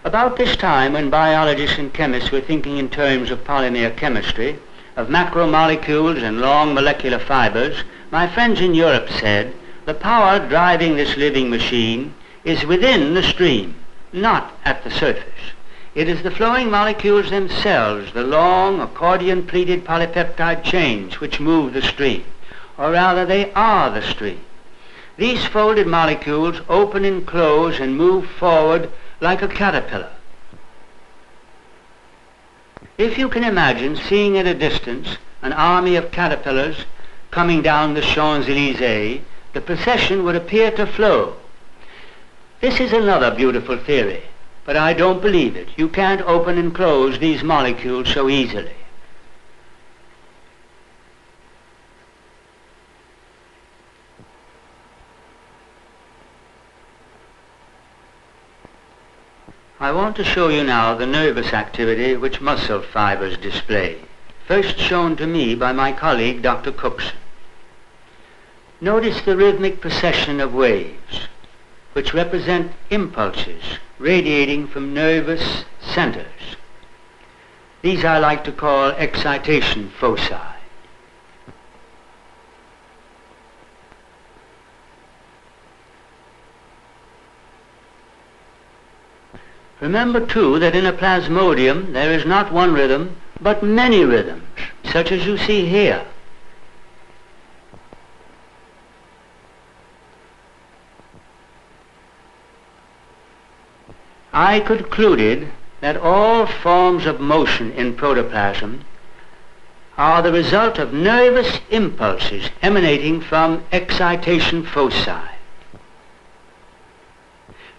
About this time, when biologists and chemists were thinking in terms of polymer chemistry, of macromolecules and long molecular fibers, my friends in Europe said, the power driving this living machine is within the stream, not at the surface. It is the flowing molecules themselves, the long accordion-pleated polypeptide chains, which move the stream, or rather they are the stream. These folded molecules open and close and move forward like a caterpillar. If you can imagine seeing at a distance an army of caterpillars coming down the Champs-Élysées, the procession would appear to flow. This is another beautiful theory, but I don't believe it. You can't open and close these molecules so easily. I want to show you now the nervous activity which muscle fibers display, first shown to me by my colleague Dr. Cookson. Notice the rhythmic procession of waves, which represent impulses radiating from nervous centers. These I like to call excitation foci. Remember, too, that in a plasmodium there is not one rhythm, but many rhythms, such as you see here. I concluded that all forms of motion in protoplasm are the result of nervous impulses emanating from excitation foci.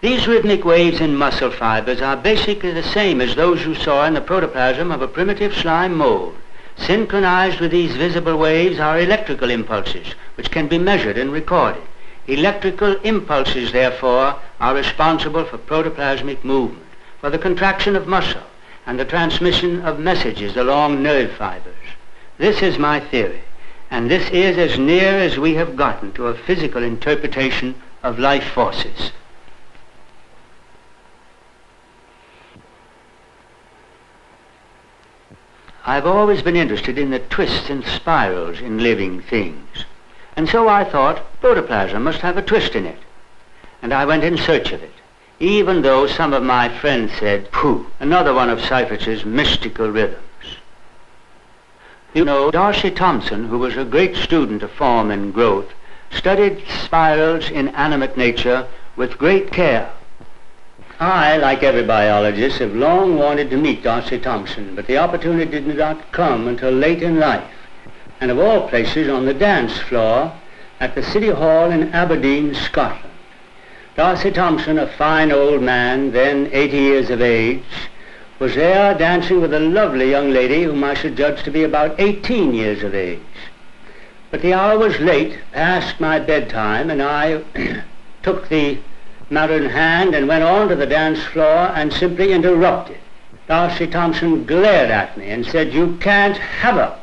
These rhythmic waves in muscle fibers are basically the same as those you saw in the protoplasm of a primitive slime mold. Synchronized with these visible waves are electrical impulses, which can be measured and recorded. Electrical impulses, therefore, are responsible for protoplasmic movement, for the contraction of muscle, and the transmission of messages along nerve fibers. This is my theory, and this is as near as we have gotten to a physical interpretation of life forces. I've always been interested in the twists and spirals in living things, and so I thought protoplasm must have a twist in it, and I went in search of it, even though some of my friends said, "Pooh, another one of Seyfert's mystical rhythms." You know, Darcy Thompson, who was a great student of form and growth, studied spirals in animate nature with great care. I, like every biologist, have long wanted to meet Darcy Thompson, but the opportunity did not come until late in life, and of all places on the dance floor at the City Hall in Aberdeen, Scotland. Darcy Thompson, a fine old man, then 80 years of age, was there dancing with a lovely young lady whom I should judge to be about 18 years of age. But the hour was late, past my bedtime, and I took the matter in hand and went on to the dance floor and simply interrupted. Darcy Thompson glared at me and said, "You can't have her."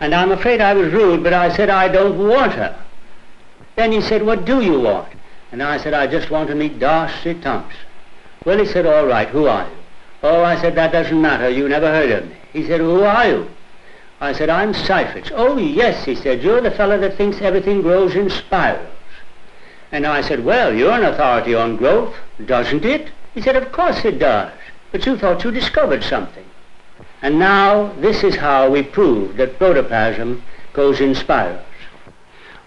And I'm afraid I was rude, but I said, "I don't want her." Then he said, "What do you want?" And I said, "I just want to meet Darcy Thompson." Well, he said, "All right, who are you?" "Oh," I said, "that doesn't matter. You never heard of me." He said, "Who are you?" I said, "I'm Seyfert." "Oh, yes," he said, "you're the fellow that thinks everything grows in spirals." And I said, "Well, you're an authority on growth, doesn't it?" He said, "Of course it does, but you thought you discovered something." And now this is how we proved that protoplasm goes in spirals.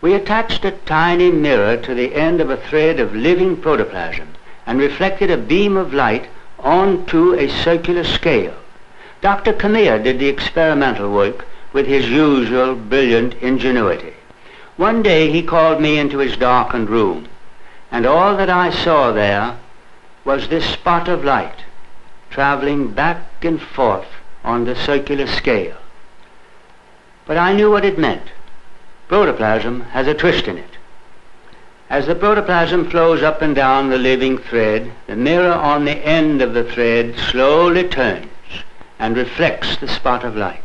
We attached a tiny mirror to the end of a thread of living protoplasm and reflected a beam of light onto a circular scale. Dr. Khmer did the experimental work with his usual brilliant ingenuity. One day he called me into his darkened room, and all that I saw there was this spot of light traveling back and forth on the circular scale. But I knew what it meant. Protoplasm has a twist in it. As the protoplasm flows up and down the living thread, the mirror on the end of the thread slowly turns and reflects the spot of light.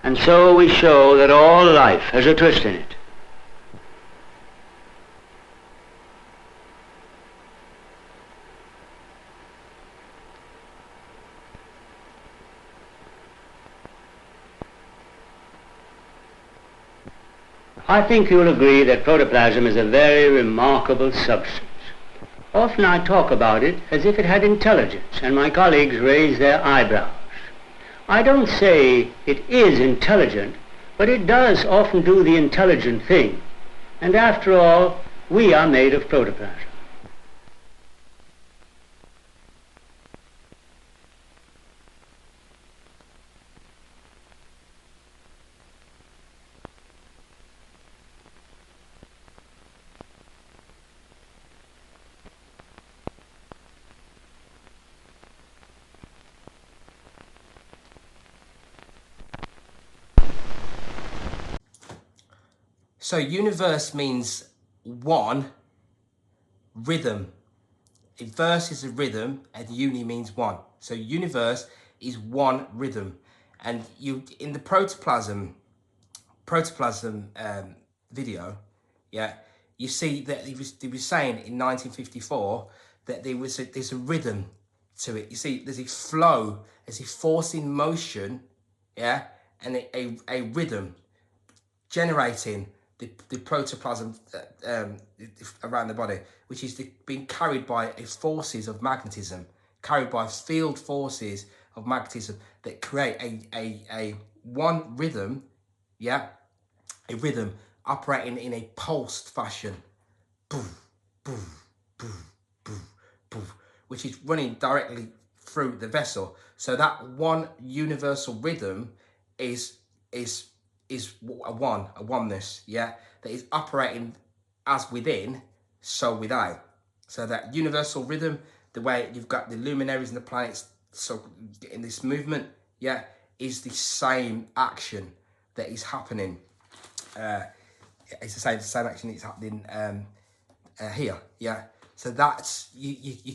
And so we show that all life has a twist in it. I think you'll agree that protoplasm is a very remarkable substance. Often I talk about it as if it had intelligence, and my colleagues raise their eyebrows. I don't say it is intelligent, but it does often do the intelligent thing. And after all, we are made of protoplasm. So universe means one rhythm. A verse is a rhythm and uni means one. So universe is one rhythm. And you in the protoplasm video, yeah, you see that he was saying in 1954 that there's a rhythm to it. You see, there's a flow, there's a force in motion, yeah, and a rhythm generating the protoplasm around the body, which is being carried by forces of magnetism, carried by field forces of magnetism that create a one rhythm, yeah, a rhythm operating in a pulsed fashion, boom, boom, boom, boom, boom, which is running directly through the vessel. So that one universal rhythm is a oneness, yeah, that is operating as within, so without. So that universal rhythm, the way you've got the luminaries and the planets, so in this movement, yeah, is the same action that is happening. It's the same action that's happening here, yeah. So that's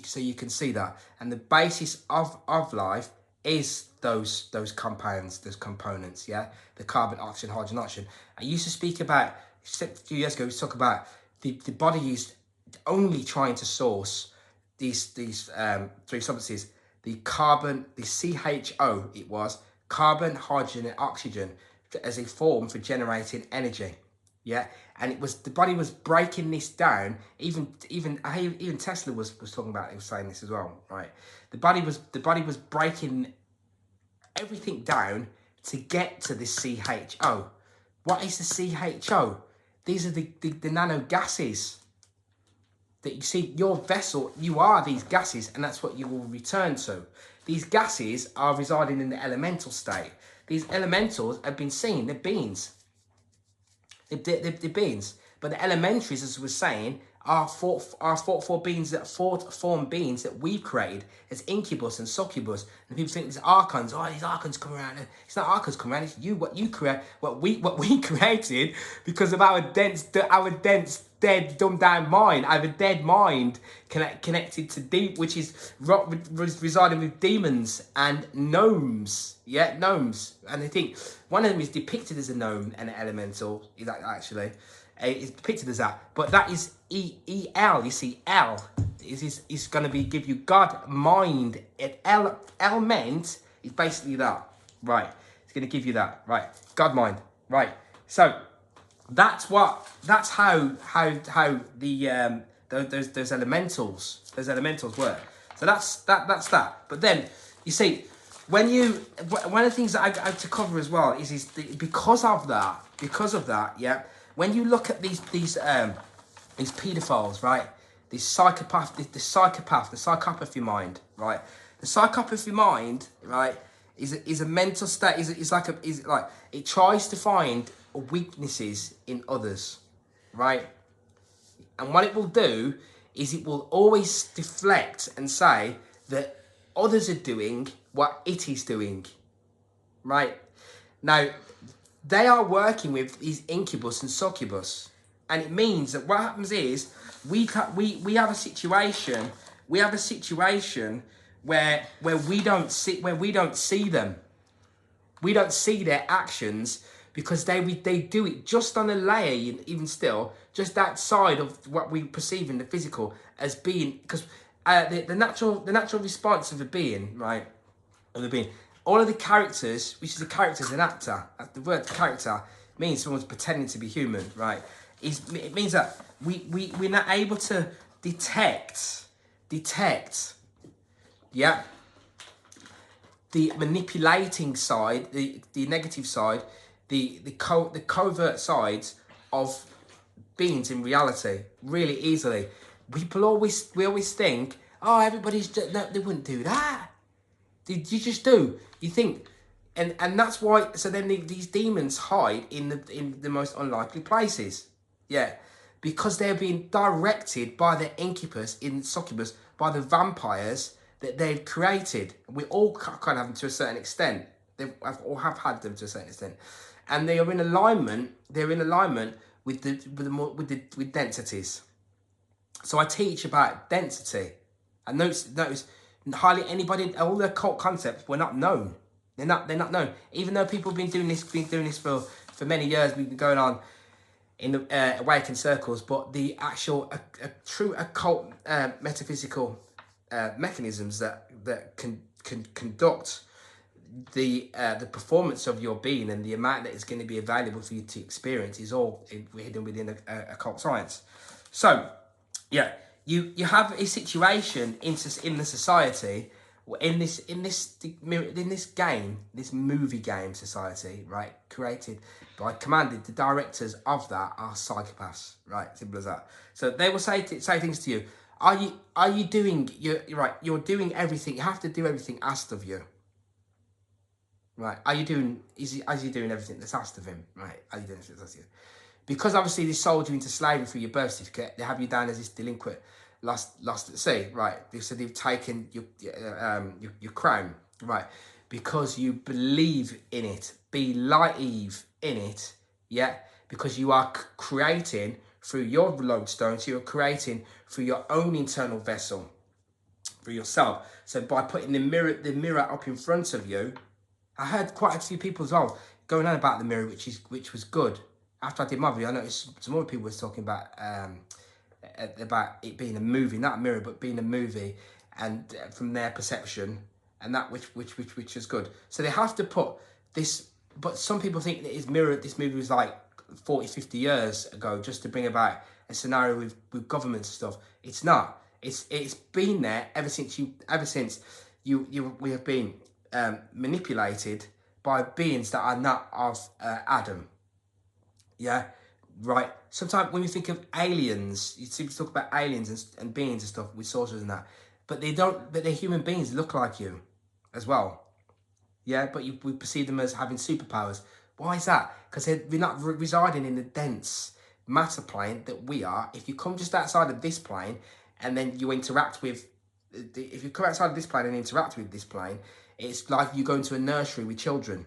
so you can see that, and the basis of life is those compounds, those components, yeah. The carbon, oxygen, hydrogen, nitrogen. I used to speak about a few years ago. We talk about the body is only trying to source these three substances: the carbon, the CHO. It was carbon, hydrogen, and oxygen as a form for generating energy. Yeah, and it was the body was breaking this down. Even Tesla was talking about it, he was saying this as well, right? The body was breaking everything down to get to the CHO. What is the CHO? These are the nano gases that you see. Your vessel, you are these gases, and that's what you will return to. These gases are residing in the elemental state. These elementals have been seen, they're beings. They're beings, but the elementaries, as we were saying, are thought for beings, that thought form beings that we've created as incubus and succubus. And people think these archons, these archons come around. It's not archons come around. It's what you create, what we created because of our dense, dead, dumbed down mind. I have a dead mind connected to deep, which is residing with demons and gnomes. Yeah, gnomes. And I think one of them is depicted as a gnome and an elemental. Actually, it's depicted as that. But that is El. You see, El is going to give you God mind. Element is basically that. Right. It's going to give you that. Right. God mind. Right. So that's how the those elementals work. So that's that. But then you see, one of the things that I have to cover as well is because of that, yeah. When you look at these paedophiles, right? The psychopathy mind, right? The psychopathy mind, right, is a mental state. Is like it tries to find weaknesses in others, right? And what it will do is it will always deflect and say that others are doing what it is doing, right? Now, they are working with these incubus and succubus, and it means that what happens is we have a situation where we don't see them, we don't see their actions, because they do it just on a layer, even still, just outside of what we perceive in the physical as being, because the natural response of a being, right, of the being, all of the characters, which is a character is an actor. The word character means someone's pretending to be human, right? It means that we're not able to detect, yeah, the manipulating side, the negative side, the covert sides of beings in reality really easily. We always think, everybody's just, no, they wouldn't do that. You just do. You think, and that's why. So then these demons hide in the most unlikely places. Yeah, because they're being directed by the incubus in succubus, by the vampires that they've created. We all kind of have them to a certain extent. They all have had them to a certain extent, and they are in alignment. They're in alignment with with densities. So I teach about density. I notice hardly anybody, all the occult concepts were not known. They're not known. Even though people have been doing this for many years, we've been going on in the awakened circles, but the actual true occult metaphysical mechanisms that can conduct the performance of your being and the amount that is going to be available for you to experience is all hidden within occult science. So, yeah, you have a situation in the society, in this game, this movie game society, right? Commanded. The directors of that are psychopaths, right? Simple as that. So they will say things to you. Are you doing, you're right, you're doing everything, you have to do everything asked of you. Right, are you doing, as you doing everything that's asked of him? Right, are you doing everything that's asked of you? Because obviously they sold you into slavery for your birth certificate, they have you down as this delinquent, lost at sea, right? So they've taken your crown, right? Because you believe in it, believe in it, yeah? Because you are creating through your lodestones, you're creating through your own internal vessel, for yourself. So by putting the mirror up in front of you, I heard quite a few people as well going on about the mirror, which was good. After I did my video, I noticed some other people was talking about it being a movie, not a mirror, but being a movie, and from their perception, and that which is good. So they have to put this, but some people think that this movie was like 40, 50 years ago, just to bring about a scenario with governments and stuff. It's not. It's been there ever since we have been manipulated by beings that are not of Adam. Yeah, right. Sometimes when you think of aliens, you see people talk about aliens and beings and stuff with sorcerers and that, but they don't. But they're human beings, look like you, as well. Yeah, but we perceive them as having superpowers. Why is that? Because we're not residing in the dense matter plane that we are. If you come just outside of this plane and then you interact with, if you come outside of this plane and interact with this plane, it's like you go into a nursery with children.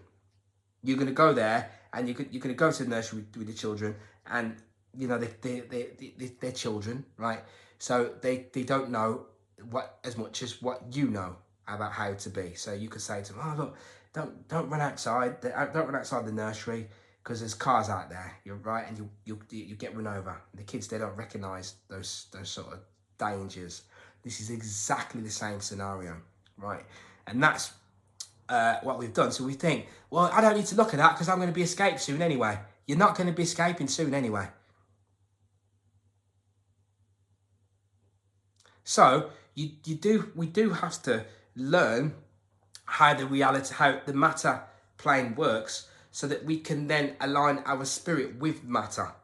You're going to go there and you're going to go to the nursery with the children, and you know they're children, right? So they don't know as much as what you know about how to be. So you could say to them, "Oh look, don't run outside. Don't run outside the nursery because there's cars out there. You're right, and you get run over." The kids, they don't recognise those sort of dangers. This is exactly the same scenario, right? And that's what we've done. So we think, well, I don't need to look at that because I'm going to be escaped soon anyway. You're not going to be escaping soon anyway. So we do have to learn how the matter plane works, so that we can then align our spirit with matter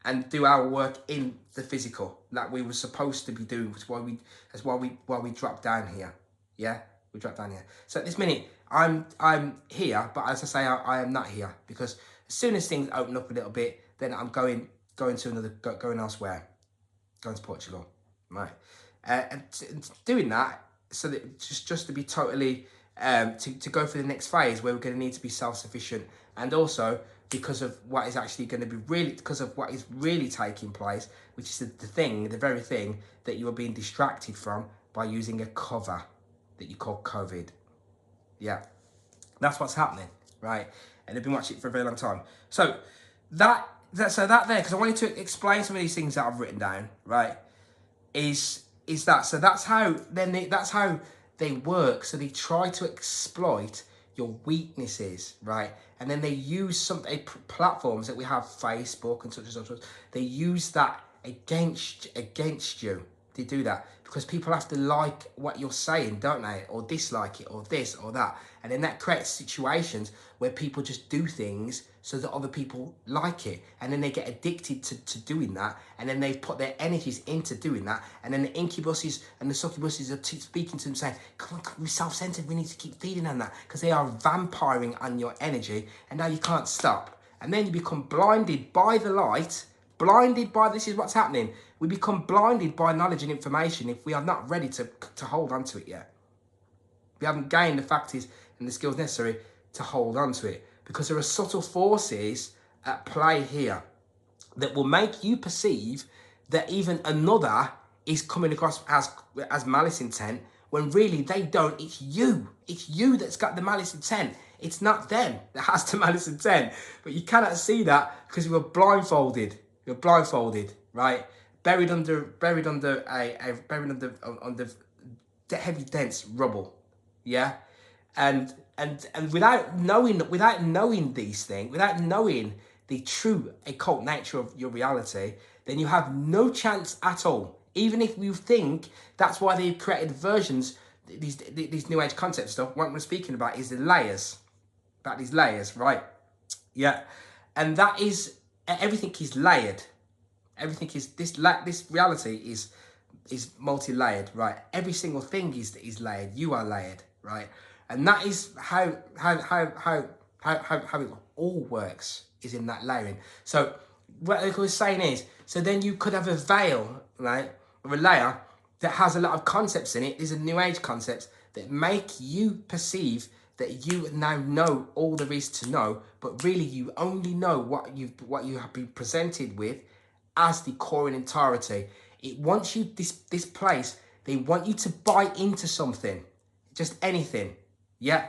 and do our work in the physical that we were supposed to be doing. That's why we drop down here. Yeah, we drop down here. So at this minute, I'm here, but as I say, I am not here, because as soon as things open up a little bit, then I'm going elsewhere, going to Portugal, right? And doing that, so that just to be totally to go for the next phase where we're going to need to be self-sufficient, and also because of what is actually going to be because of what is really taking place, which is the very thing that you are being distracted from by using a cover that you call COVID. Yeah, that's what's happening, right? And they've been watching it for a very long time. So that there, because I wanted to explain some of these things that I've written down, right? Is that, so that's how they work. So they try to exploit your weaknesses, right? And then they use platforms that we have, Facebook and such and such. They use that against you. They do that because people have to like what you're saying, don't they? Or dislike it, or this or that. And then that creates situations where people just do things so that other people like it. And then they get addicted to doing that. And then they put their energies into doing that. And then the incubuses and the succubuses are speaking to them saying, come on, we're self-centered, we need to keep feeding on that. Because they are vampiring on your energy. And now you can't stop. And then you become blinded by the light. This is what's happening. We become blinded by knowledge and information if we are not ready to hold on to it yet. We haven't gained the faculties and the skills necessary to hold on to it, because there are subtle forces at play here that will make you perceive that even another is coming across as malice intent, when really they don't. It's you that's got the malice intent. It's not them that has the malice intent. But you cannot see that because you were blindfolded. You're blindfolded, right? Buried under heavy dense rubble, yeah, and without knowing these things, without knowing the true occult nature of your reality, then you have no chance at all. Even if you think that's why they've created versions, these new age concept stuff. What we're speaking about is the layers, about these layers, right? Yeah, and that is, everything is layered. Everything is this reality is is multi-layered, right? Every single thing is layered. You are layered, right? And that is how it all works, is in that layering. So what I was saying is, so then you could have a veil, right, or a layer that has a lot of concepts in it. These are New Age concepts that make you perceive that you now know all there is to know, but really you only know what you have been presented with as the core and entirety. It wants you, this place, they want you to buy into something, just anything, yeah?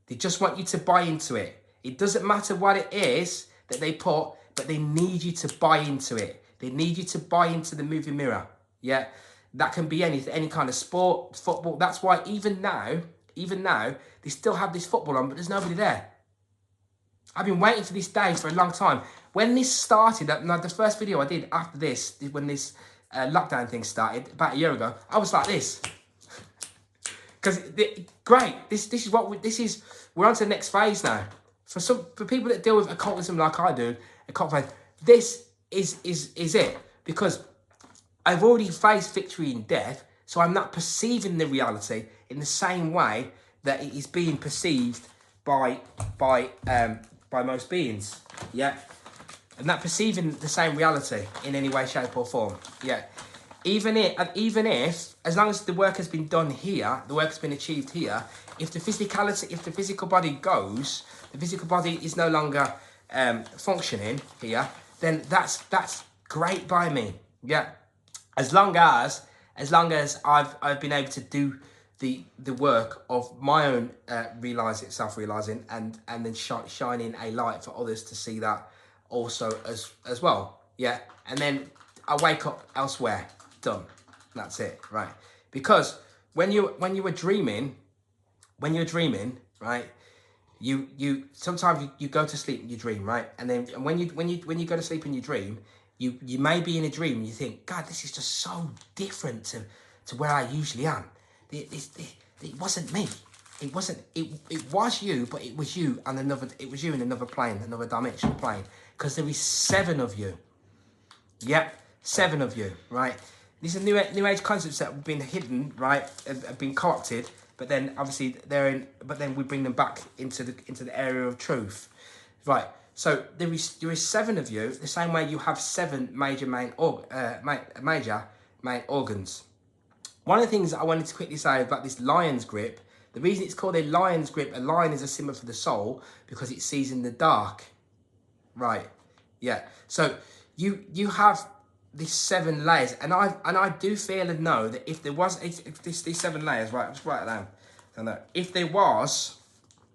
They just want you to buy into it. It doesn't matter what it is that they put, but they need you to buy into it. They need you to buy into the moving mirror, yeah? That can be anything, any kind of sport, football. That's why even now, they still have this football on, but there's nobody there. I've been waiting for this day for a long time. When this started, the first video I did after this, when this lockdown thing started about a year ago, I was like this. Because great, we're on to the next phase now. For people that deal with occultism like I do, occult faith, this is it. Because I've already faced victory in death, so I'm not perceiving the reality in the same way that it is being perceived by most beings, yeah? And not perceiving the same reality in any way, shape or form, yeah? Even if, as long as the work has been done here, the work has been achieved here, if the physical body goes, the physical body is no longer functioning here, then that's great by me, yeah? As long as I've been able to do the work of my own self-realizing and then shining a light for others to see that also as well, yeah? And then I wake up elsewhere, done. That's it, right? Because when you were dreaming, right? You sometimes you go to sleep and you dream, right? And then when you go to sleep and you dream, you may be in a dream and you think, God, this is just so different to where I usually am. It wasn't me. It wasn't. It was you, but it was you and another. It was you in another plane, another dimensional plane. Because there is 7 of you. Yep, 7 of you. Right. These are new age concepts that have been hidden, right? Have been co-opted, but then obviously they're in. But then we bring them back into the area of truth, right? So there is 7 of you. The same way you have 7 major main organs. One of the things that I wanted to quickly say about this lion's grip, the reason it's called a lion's grip, a lion is a symbol for the soul because it sees in the dark. Right, yeah. So you have these 7 layers, and I do feel and know that if there was these 7 layers, right? Let's write it down. So no, if there was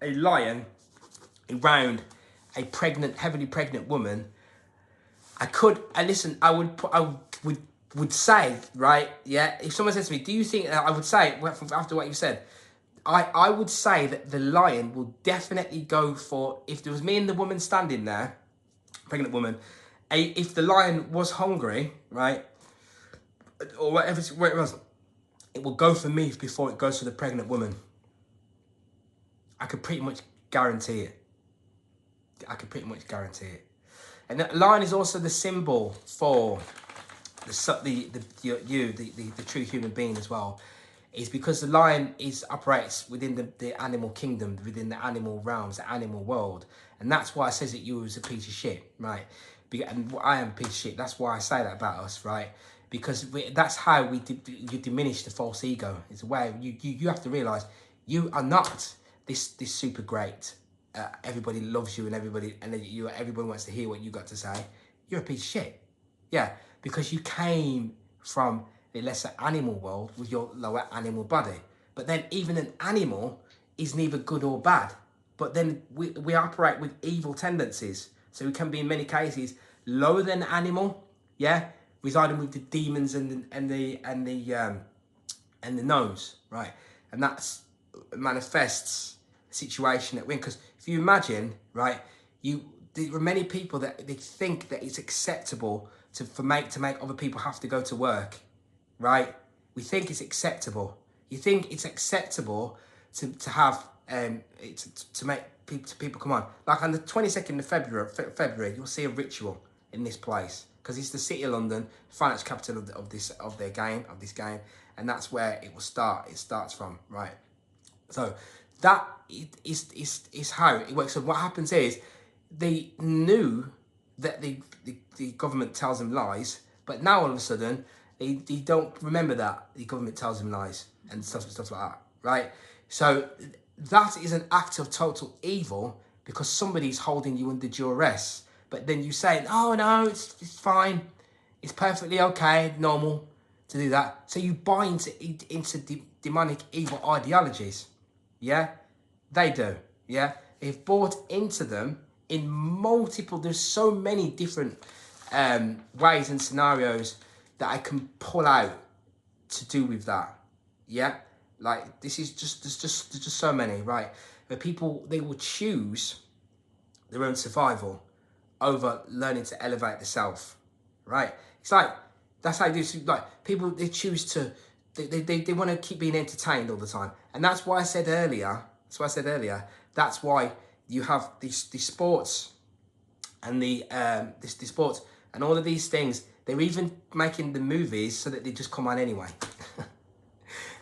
a lion around a heavily pregnant woman, I would say, right, yeah, if someone says to me, do you think, I would say, after what you said, I would say that the lion will definitely go for, if there was me and the woman standing there, pregnant woman, if the lion was hungry, right, or whatever it was, it will go for me before it goes for the pregnant woman. I could pretty much guarantee it. And the lion is also the symbol for the true human being as well, is because the lion operates within the animal kingdom, within the animal realms, the animal world, and that's why it says that you was a piece of shit, right? And I am a piece of shit. That's why I say that about us, right? Because that's how you diminish the false ego. It's a way you have to realize you are not this super great. Everybody loves you and everybody wants to hear what you got to say. You're a piece of shit, yeah. Because you came from the lesser animal world with your lower animal body. But then even an animal is neither good or bad. But then we operate with evil tendencies. So we can be in many cases lower than animal, yeah, residing with the demons and the nose, right? And that's manifests a situation that win. Because if you imagine, right, there are many people that they think that it's acceptable to make other people have to go to work, right? We think it's acceptable. You think it's acceptable to have to make people come on. Like on the 22nd of February, you'll see a ritual, in this place, because it's the city of London, financial capital of this game, and that's where it will start. It starts from, right? So that is how it works. So what happens is they knew that the government tells them lies, but now all of a sudden they don't remember that the government tells them lies and stuff like that, right? So that is an act of total evil because somebody's holding you under duress. But then you say, oh no, it's fine, it's perfectly okay, normal to do that. So you buy into demonic evil ideologies. Yeah, they do. Yeah, they've bought into them in multiple. There's so many different ways and scenarios that I can pull out to do with that. Yeah, like this is there's just so many, right? But people, they will choose their own survival over learning to elevate the self, right? It's like that's how you do. Like people, they choose to. They want to keep being entertained all the time, and that's why I said earlier. That's why you have these sports and the sports and all of these things. They're even making the movies so that they just come on anyway.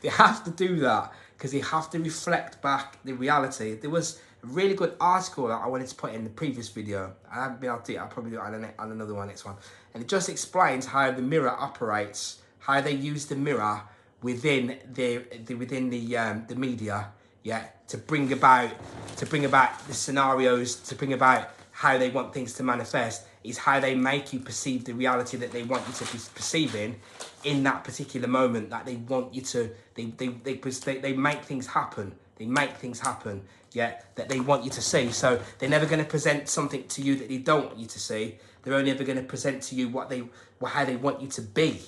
They have to do that because they have to reflect back the reality. There was a really good article that I wanted to put in the previous video. I haven't been able to do it. I'll probably do it on another one, next one, and it just explains how the mirror operates, how they use the mirror within the media, yeah, to bring about the scenarios, to bring about how they want things to manifest, is how they make you perceive the reality that they want you to be perceiving in that particular moment that they want you to. They make things happen. They make things happen, yeah, that they want you to see. So they're never going to present something to you that they don't want you to see. They're only ever going to present to you how they want you to be.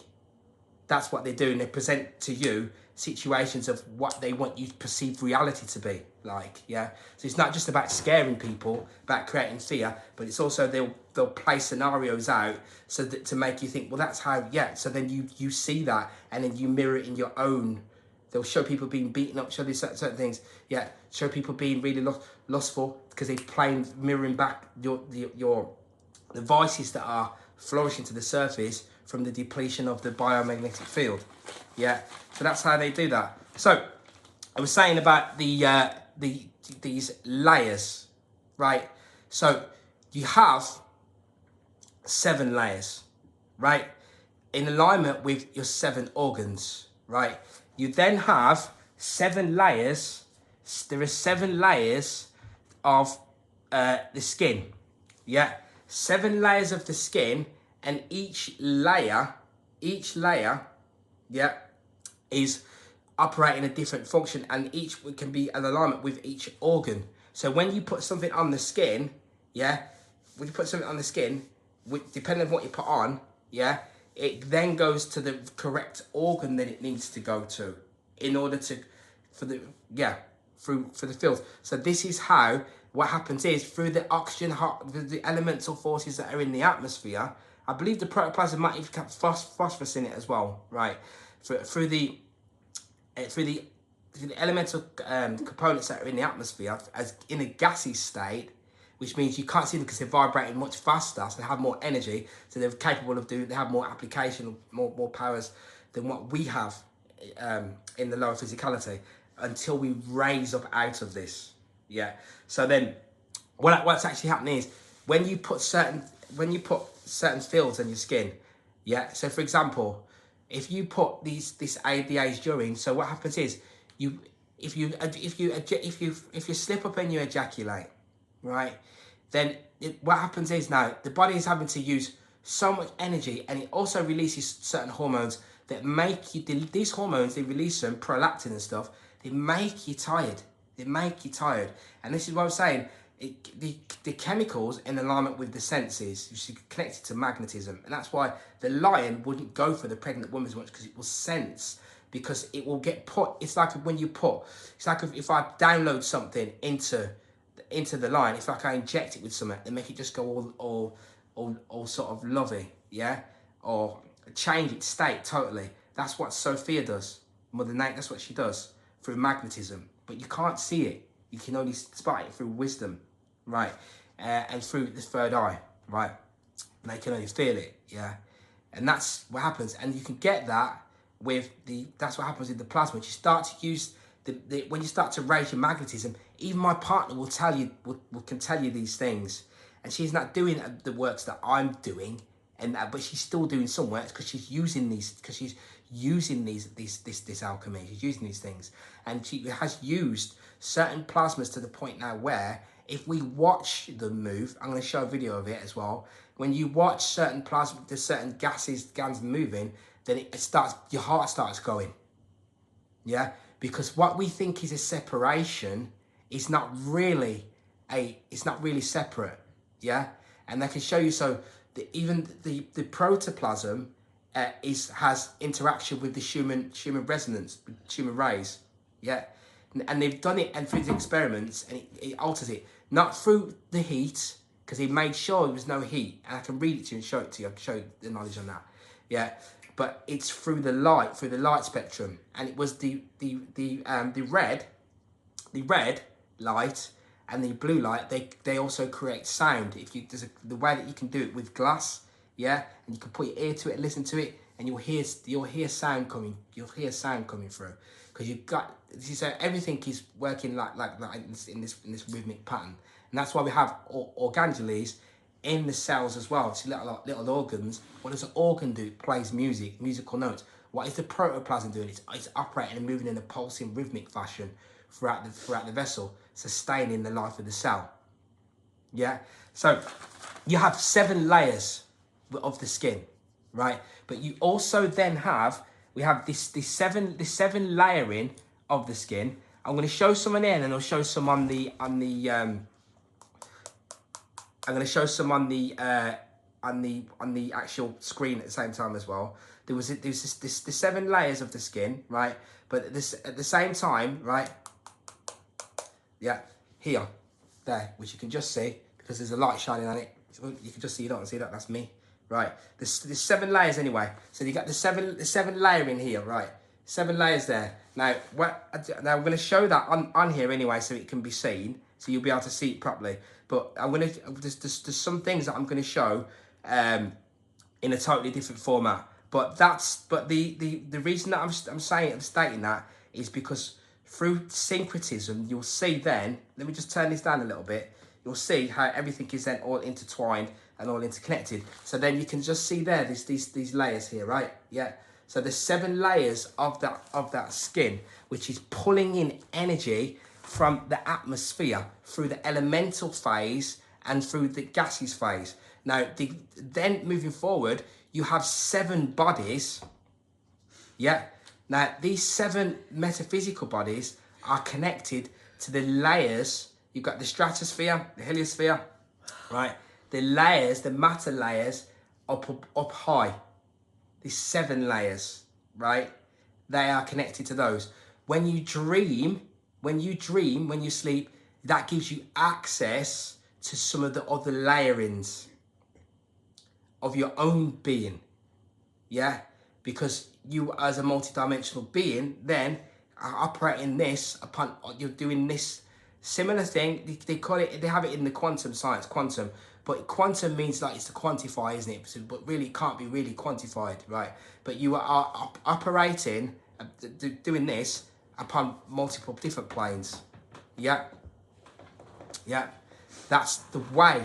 That's what they do, and they present to you situations of what they want you to perceive reality to be like, yeah? So it's not just about scaring people, about creating fear, but it's also they'll play scenarios out so that to make you think, well, that's how, yeah. So then you see that, and then you mirror it in your own. They'll show people being beaten up, show these certain things, yeah. Show people being really lustful because they're mirroring back the vices that are flourishing to the surface from the depletion of the biomagnetic field, yeah. So that's how they do that. So I was saying about these layers, right? So you have 7 layers, right? In alignment with your 7 organs, right? You then have 7 layers. There are 7 layers of the skin, yeah. 7 layers of the skin, and each layer, yeah, is operating a different function, and each can be in alignment with each organ. So when you put something on the skin, yeah, depending on what you put on, yeah, it then goes to the correct organ that it needs to go to in order to, for the field. So this is how, what happens is, through the oxygen, the elemental forces that are in the atmosphere, I believe the protoplasm might even have phosphorus in it as well, right? Through the elemental components that are in the atmosphere, as in a gassy state, which means you can't see them because they're vibrating much faster, so they have more energy, so they're capable of doing, they have more application, more powers than what we have in the lower physicality, until we raise up out of this, yeah. So then, what's actually happening is when you put certain fields on your skin, yeah. So for example, if you put the ADAs during, so what happens is if you slip up and you ejaculate, right, then what happens is now the body is having to use so much energy, and it also releases certain hormones that make you, these hormones, they release them, prolactin and stuff, they make you tired. And this is what I'm saying. The chemicals in alignment with the senses, which are connected to magnetism, and that's why the lion wouldn't go for the pregnant woman as much, because it will sense, because it will get put. It's like when you put. It's like if I download something into the lion. It's like I inject it with something and make it just go all sort of lovey, yeah, or change its state totally. That's what Sophia does. Mother Nature, that's what she does through magnetism. But you can't see it. You can only spot it through wisdom, right? And through the third eye, right? and they can only feel it, yeah? And that's what happens. And you can get that with that's what happens with the plasma. When you start to use, when you start to raise your magnetism, even my partner will tell you, can tell you these things. And she's not doing the works that I'm doing, but she's still doing some works because she's using these, this alchemy. She's using these things. And she has used certain plasmas to the point now where if we watch them move, I'm going to show a video of it as well. When you watch certain plasma, there's certain gans moving, then your heart starts going. Yeah, because what we think is a separation is not really separate. Yeah, and I can show you. So even the protoplasm has interaction with the Schumann resonance, Schumann rays. Yeah, and they've done it and through the experiments, and it alters it, not through the heat, because he made sure there was no heat, and I can read it to you and show it to you. I can show you the knowledge on that. Yeah, but it's through the light spectrum, and it was the red light and the blue light. They also create sound. There's the way that you can do it with glass, yeah, and you can put your ear to it and listen to it, and you'll hear sound coming. You'll hear sound coming through because you've got. So everything is working like in this rhythmic pattern, and that's why we have organelles in the cells as well. It's little organs. What does an organ do? It plays musical notes. What is the protoplasm doing? It's operating and moving in a pulsing rhythmic fashion throughout the vessel, sustaining the life of the cell. Yeah. So you have 7 layers of the skin, right? But you also then have this seven layering of the skin. I'm going to show some on here, and then I'll show some on the I'm going to show some on the actual screen at the same time as well. There's the 7 layers of the skin, right? But at the same time, right? Yeah, there, which you can just see because there's a light shining on it. You can just see. You don't see that. That's me, right? There's 7 layers anyway. So you got the seven layer in here, right? 7 layers there. Now I'm going to show that on here anyway, so it can be seen. So you'll be able to see it properly. But there's some things that I'm going to show in a totally different format. But the reason that I'm stating that is because through syncretism, you'll see then. Let me just turn this down a little bit. You'll see how everything is then all intertwined and all interconnected. So then you can just see there. There's these layers here, right? Yeah. So there's 7 layers of that skin, which is pulling in energy from the atmosphere through the elemental phase and through the gaseous phase. Now, then moving forward, you have 7 bodies. Yeah. Now, these 7 metaphysical bodies are connected to the layers. You've got the stratosphere, the heliosphere, right? The layers, the matter layers up high. These 7 layers, right? They are connected to those. When you sleep, that gives you access to some of the other layerings of your own being. Yeah? Because you as a multidimensional being then are operating this upon, you're doing this similar thing. They call it, they have it in the quantum science, quantum. But quantum means like it's to quantify, isn't it? So, but really it can't be really quantified, right? But you are operating, doing this upon multiple different planes. Yeah. Yeah. That's the way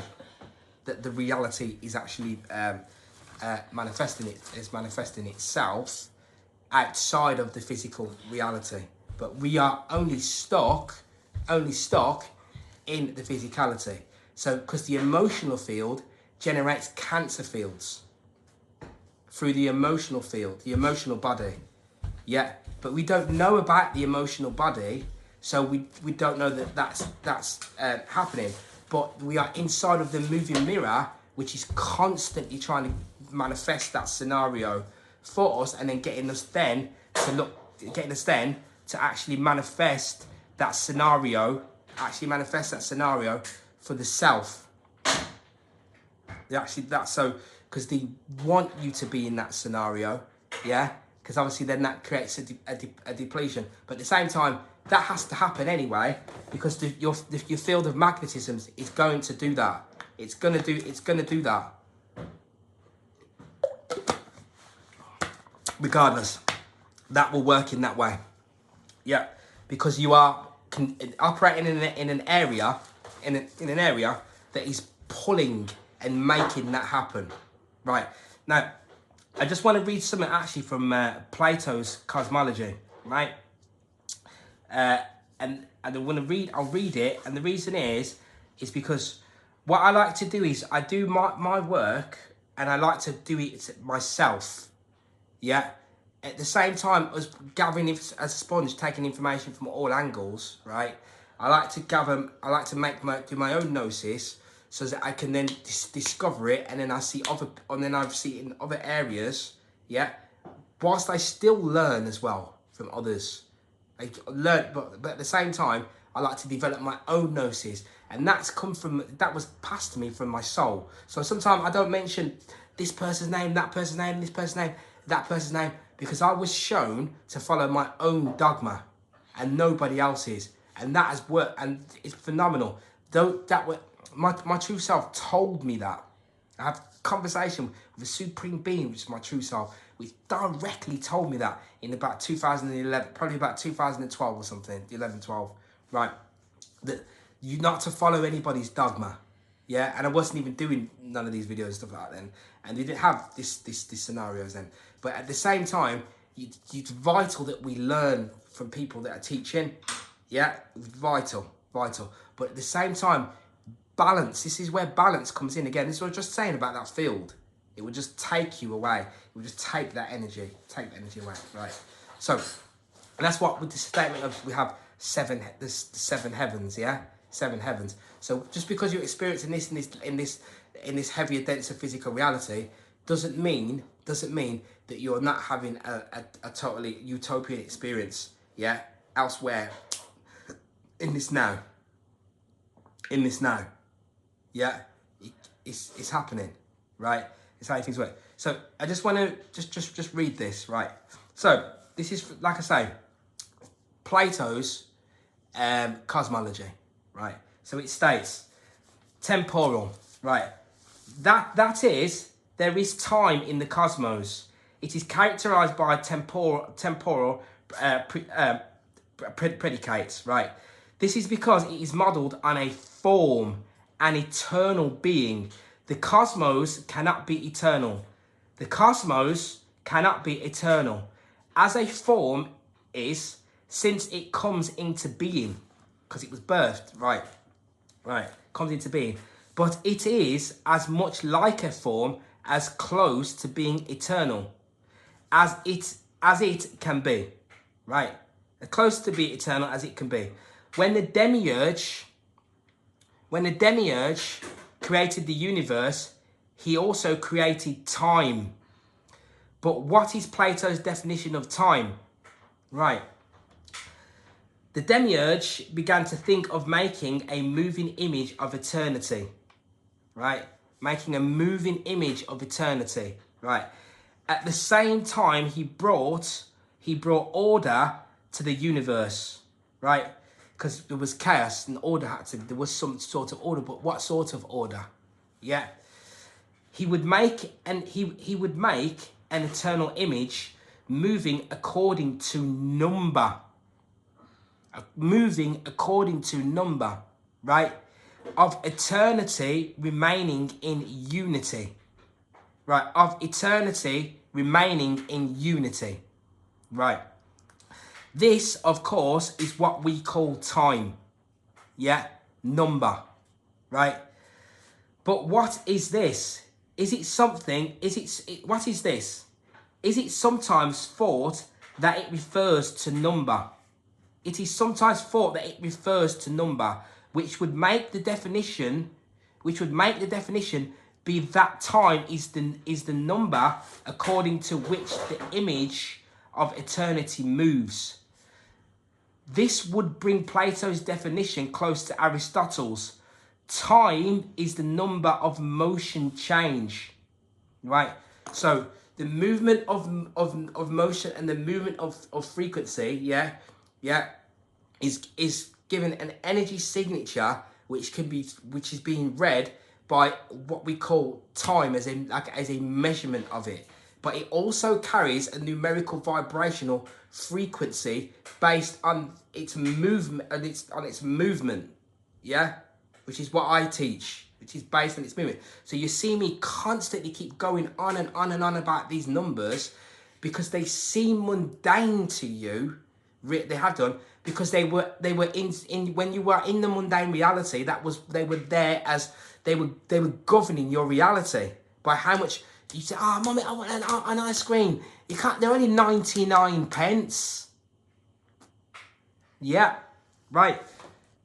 that the reality is actually manifesting itself outside of the physical reality. But we are only stuck in the physicality. So, because the emotional field generates cancer fields through the emotional field, the emotional body. Yeah, but we don't know about the emotional body, so we don't know that that's happening. But we are inside of the moving mirror, which is constantly trying to manifest that scenario for us, and then getting us then to actually manifest that scenario, for the self. Because they want you to be in that scenario, yeah? Because obviously then that creates a depletion. But at the same time, that has to happen anyway, because your field of magnetism is going to do that. It's gonna do that. regardless, that will work in that way. Yeah, because you are operating in an area that is pulling and making that happen. Right, now I just want to read something actually from Plato's Cosmology, right? And I'll read it, and the reason is because what I like to do is I do my work, and I like to do it myself, yeah? At the same time as gathering as a sponge, taking information from all angles, right? I like to do my own gnosis, so that I can then discover it, and then I see it in other areas, yeah? Whilst I still learn as well from others. I learn, but at the same time, I like to develop my own gnosis, and that was passed to me from my soul. So sometimes I don't mention this person's name, that person's name, this person's name, that person's name, because I was shown to follow my own dogma and nobody else's, and that has worked, and it's phenomenal. My true self told me that. I have a conversation with the Supreme Being, which is my true self, which directly told me that in about 2011, probably about 2012 or something, 11, 12, right? That you're not to follow anybody's dogma, yeah? And I wasn't even doing none of these videos and stuff like that then, and they didn't have these scenarios then. But at the same time, it's vital that we learn from people that are teaching, yeah? Vital. But at the same time, balance, this is where balance comes in again. This is what I was just saying about that field. It would just take you away. It would just take that energy away, right? So, and that's what with the statement of we have the seven heavens, yeah? 7 heavens. So just because you're experiencing this in this heavier, denser physical reality doesn't mean that you're not having a totally utopian experience, yeah? Elsewhere in this now. Yeah? It's happening, right? It's how things work. So I just want to just read this, right? So this is, like I say, Plato's cosmology, right? So it states temporal, right? That is, there is time in the cosmos. It is characterized by temporal predicates, right? This is because it is modeled on a form, an eternal being. The cosmos cannot be eternal. The cosmos cannot be eternal. As a form is, since it comes into being, because it was birthed, right, comes into being. But it is as much like a form as close to being eternal as it can be, right? As close to be eternal as it can be. When the demiurge created the universe, he also created time. But what is Plato's definition of time? Right. The demiurge began to think of making a moving image of eternity. Right? Making a moving image of eternity. Right? At the same time, he brought order to the universe. Right? Because there was chaos and there was some sort of order, but what sort of order? Yeah. He would make an eternal image moving according to number. Moving according to number, right? Of eternity remaining in unity. Right? Of eternity remaining in unity. Right? This, of course, is what we call time. Yeah? Number. Right? But what is this? Is it something? What is this? Is it sometimes thought that it refers to number? It is sometimes thought that it refers to number, which would make the definition be that time is the number according to which the image of eternity moves. This would bring Plato's definition close to Aristotle's. Time is the number of motion change, right? So the movement of motion and the movement of frequency, is given an energy signature which is being read by what we call time as a measurement of it. but it also carries a numerical vibrational frequency based on its movement and its movement, yeah, which is what I teach, which is based on its movement. So you see me constantly keep going on and on and on about these numbers because they seem mundane to you. They have done, because they were in when you were in the mundane reality. They were there as they were governing your reality by how much you say. Oh, mommy, I want an ice cream. You can't. They're only 99 pence. Yeah, right.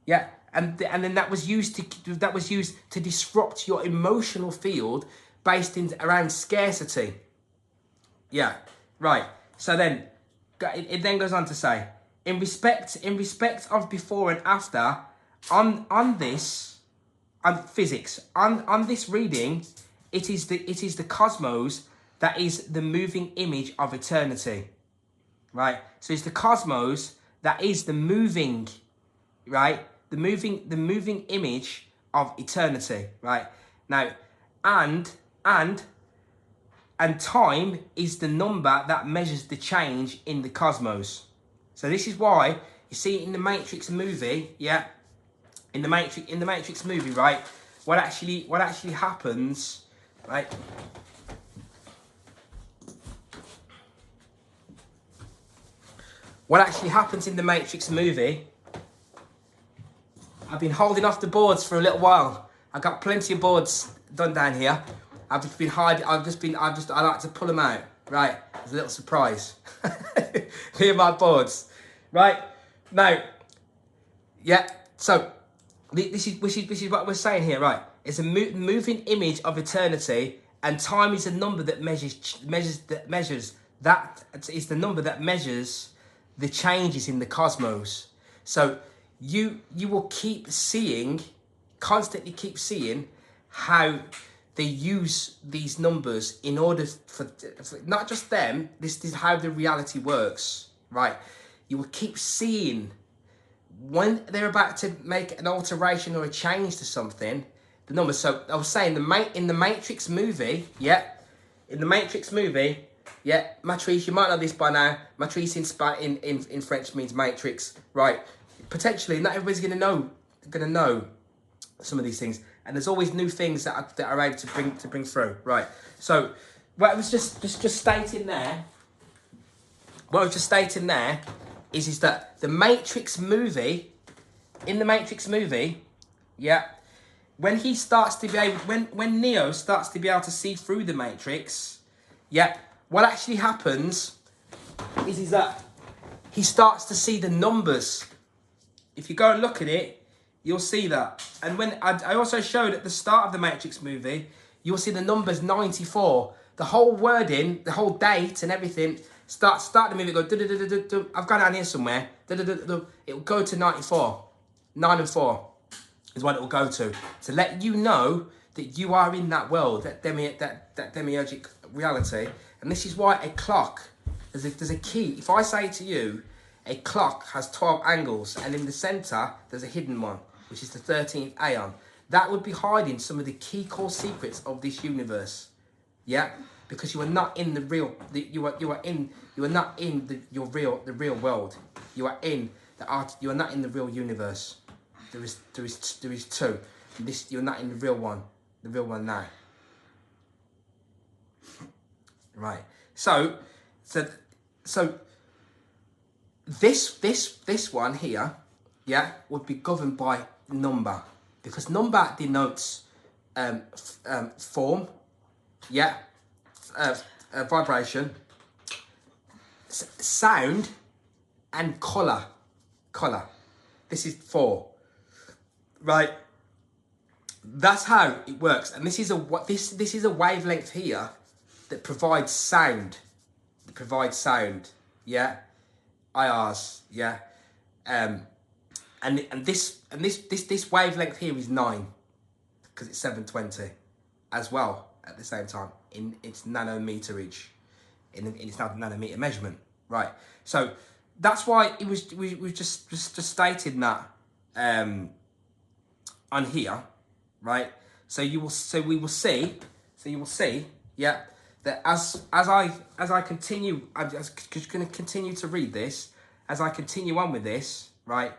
Yeah, and then that was used to disrupt your emotional field based around scarcity. Yeah, right. So then it then goes on to say, in respect of before and after, on this physics, on this reading, it is the cosmos that is the moving image of eternity, right? So it's the cosmos that is the moving, right? The moving image of eternity, right? Now, and time is the number that measures the change in the cosmos. So this is why you see in the Matrix movie, yeah, in the Matrix movie, right? What actually happens, right? What actually happens in the Matrix movie? I've been holding off the boards for a little while. I've got plenty of boards done down here. I've just been hiding. I like to pull them out. Right, it's a little surprise. Here are my boards. Right now, yeah. So this is what we're saying here. Right, it's a moving image of eternity, and time is a number that measures. That is the number that measures the changes in the cosmos. So you will constantly keep seeing how they use these numbers in order for not just them. This is how the reality works, right? You will keep seeing when they're about to make an alteration or a change to something, the numbers. So I was saying in the Matrix movie, yeah, in the Matrix movie, yeah, matrice. You might know this by now. Matrice in French means matrix, right? Potentially, not everybody's gonna know some of these things, and there's always new things that are able to bring through, right? So what I was just stating there, is that the Matrix movie, in the Matrix movie, yeah, when Neo starts to be able to see through the Matrix, yeah, what actually happens is that he starts to see the numbers. If you go and look at it, you'll see that. And when I also showed at the start of the Matrix movie, you'll see the numbers 94. The whole wording, the whole date and everything, start the movie, go, I've gone down here somewhere, it will go to 94. 9 and 4 is what it will go to let you know that you are in that world, that demiurgic reality. And this is why a clock, there's a key. If I say to you, a clock has 12 angles, and in the centre, there's a hidden one, which is the 13th aeon. That would be hiding some of the key core secrets of this universe. Yeah? Because you are not in the real, you are not in the real world. You are in the art, you are not in the real universe. There is two. You're not in the real one now. Right. So this one here, yeah, would be governed by number, because number denotes form, yeah, vibration, sound, and color. This is 4, right? That's how it works, and this is a wavelength here that provides sound. Yeah, IRs, yeah, and this wavelength here is 9, because it's 720, as well at the same time in its nanometerage, in its nanometer measurement, right? So that's why it was we just stated that on here, right? So you will see, yeah, that as I continue, I'm just going to continue to read this. As I continue on with this, right,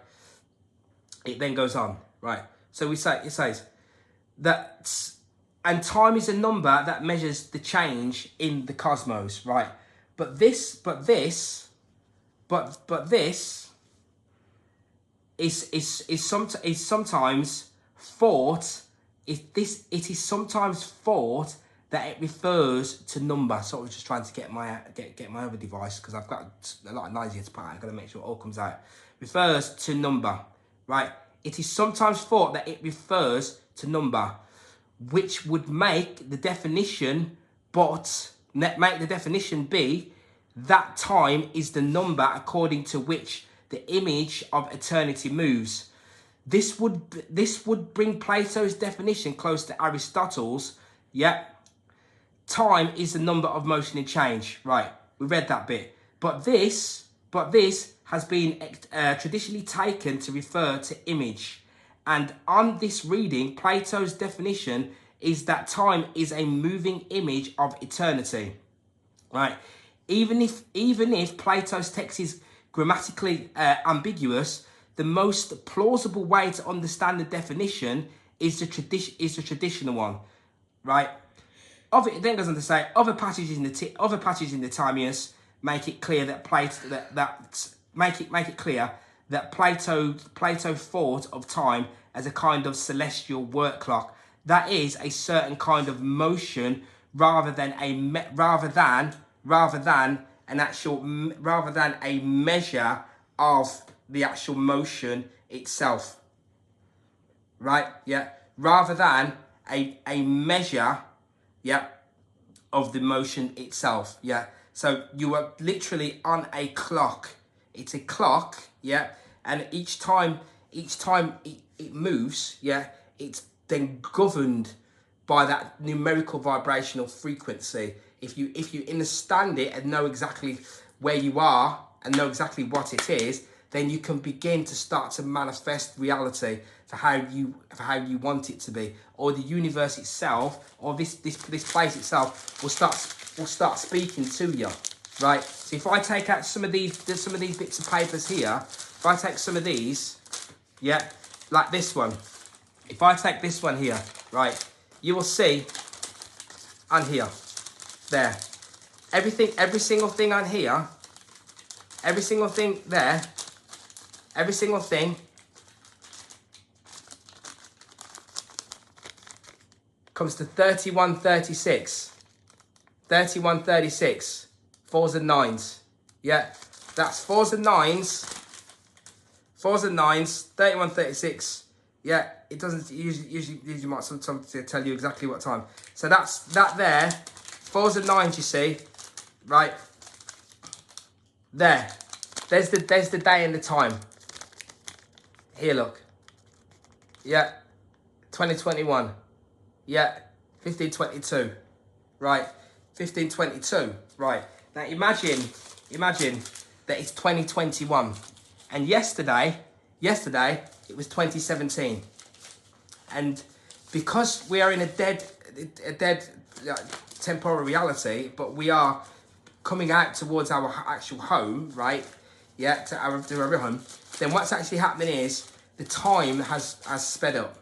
it then goes on, right. So it says that, and time is a number that measures the change in the cosmos, right. But this is sometimes thought. It is sometimes thought that it refers to number. So I was just trying to get my other device because I've got a lot of noise here to put out. I've got to make sure it all comes out. Refers to number, right? It is sometimes thought that it refers to number, which would make the definition, be that time is the number according to which the image of eternity moves. This would bring Plato's definition close to Aristotle's. Yeah, time is the number of motion and change. Right, we read that bit. But this has been traditionally taken to refer to image. And on this reading, Plato's definition is that time is a moving image of eternity. Right, even if Plato's text is grammatically ambiguous, the most plausible way to understand the definition is the traditional one, right? It then goes on to say other passages in the Timaeus make it clear that Plato thought of time as a kind of celestial work clock. That is a certain kind of motion rather than a measure of the actual motion itself, right? Yeah, rather than a measure, yeah, of the motion itself. Yeah, so you are literally on a clock. It's a clock, yeah, and each time it moves, yeah, it's then governed by that numerical vibrational frequency. If you understand it and know exactly where you are and know exactly what it is, then you can begin to start to manifest reality for how you want it to be, or the universe itself, or this place itself will start speaking to you, right? So if I take out some of these bits of papers here, if I take some of these, yeah, like this one, if I take this one here, right, you will see on here, there, every single thing on here, every single thing there, every single thing comes to 3136. 3136. 4s and 9s. Yeah, that's 4s and 9s. 4s and 9s. 3136. Yeah, it doesn't usually might sometimes tell you exactly what time. So that's that there. 4s and 9s, you see, right? There. There's the day and the time. Here, look. Yeah, 2021. Yeah, 1522. Right, 1522. Right. Now imagine that it's 2021, and yesterday it was 2017, and because we are in a dead temporal reality, but we are coming out towards our actual home, right? Yeah, to our home. Then what's actually happening is the time has sped up,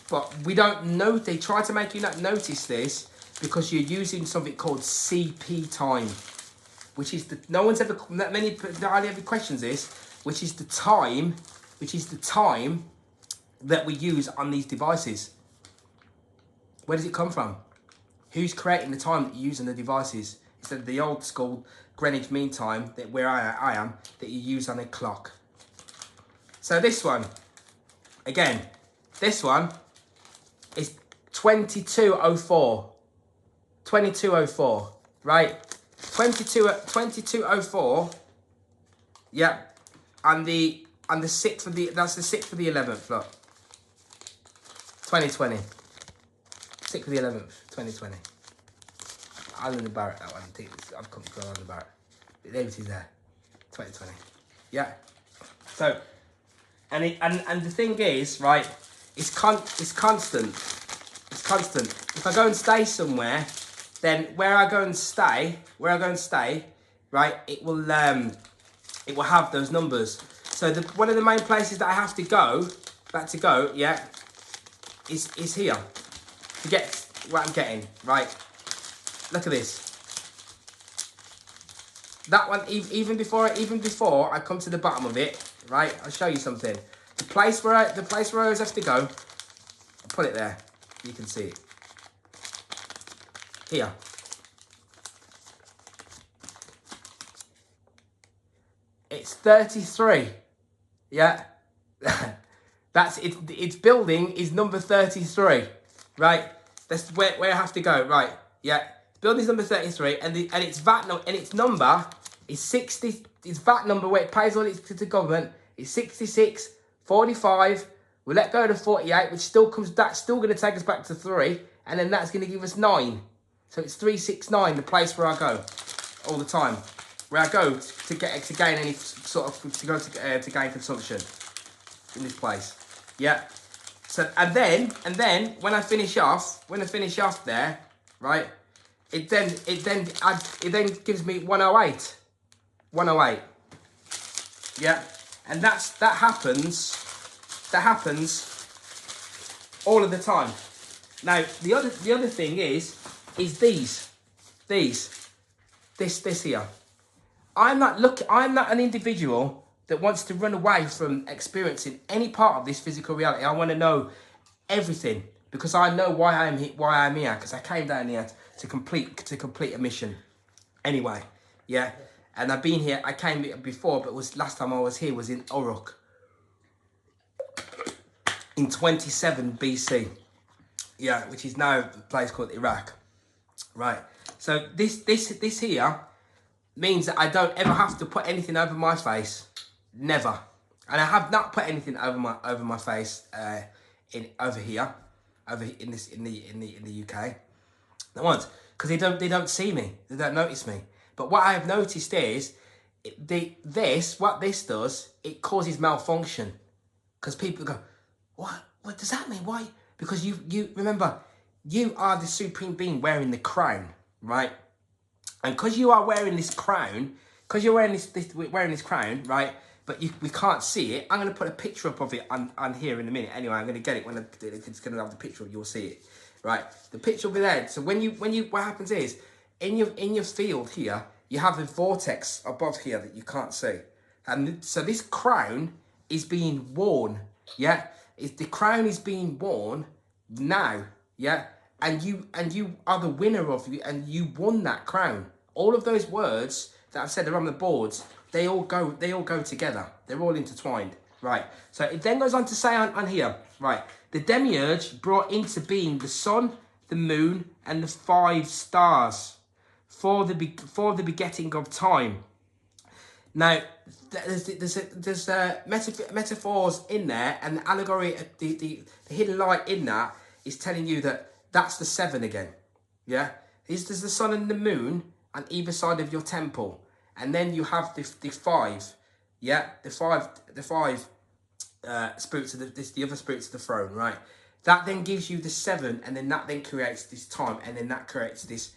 but we don't know. They try to make you not notice this because you're using something called CP time, which is hardly ever questions this, which is the time that we use on these devices. Where does it come from? Who's creating the time that you use on the devices? Instead of the old school Greenwich Mean Time that where I am, that you use on a clock. So this one, again, this one is 2204. 2204, right? 2204. Yeah, and the 6th of the, that's the 6th of the 11th. Look, 2020. 6th of the 11th, 2020. Alan Barrett, that one. I've come to Alan Barrett. There it is there. 2020. Yeah. So, and the thing is, right, it's constant. It's constant. If I go and stay somewhere, then where I go and stay, right, it will have those numbers. So one of the main places that I have to go, yeah, is here to get what I'm getting, right? Look at this. That one, even before I come to the bottom of it, right? I'll show you something. The place where I always have to go, I'll put it there. You can see it. Here. It's 33. Yeah. That's it. Its building is number 33. Right? That's where I have to go. Right. Yeah. Building's number 33, and its its number is 60. Its VAT number where it pays all its to the government is 66, 45. We'll let go of the 48, which that's still going to take us back to 3, and then that's going to give us 9. So it's 369, the place where I go all the time, where I go to gain any sort of to gain consumption in this place. Yeah. So and then when I finish off there, right? It then gives me 108. 108. Yeah. And that happens all of the time. Now the other thing is this here. I'm not an individual that wants to run away from experiencing any part of this physical reality. I want to know everything because I know why I'm here. Because I came down here to complete a mission. Anyway, yeah. And I've been here. I came here before, but last time I was here was in Uruk in 27 BC. Yeah, which is now a place called Iraq. Right. So this here means that I don't ever have to put anything over my face. Never. And I have not put anything over my face over in the UK. Not once, because they don't see me. They don't notice me. But what I have noticed is what this does, it causes malfunction. Because people go, what does that mean? Why? Because you remember, you are the supreme being wearing the crown, right? And because you are wearing this crown, because you're wearing this crown, right? But we can't see it. I'm going to put a picture up of it on here in a minute. Anyway, I'm going to get it when it's going to have the picture. You'll see it, right? The picture will be there. So when you what happens is in your field here, you have a vortex above here that you can't see, and so this crown is being worn. Yeah, the crown is being worn now. Yeah, and you are the winner of it, and you won that crown. All of those words that I've said are on the boards. They all go together. They're all intertwined, right? So it then goes on to say on here, right? The demiurge brought into being the sun, the moon, and the 5 stars for the begetting of time. Now, there's metaphors in there, and the allegory, the hidden light in that is telling you that that's the 7 again. Yeah, there's the sun and the moon on either side of your temple. And then you have the 5, yeah, the five spirits of the other spirits of the throne, right? That then gives you the 7, and then that then creates this time, and then that creates this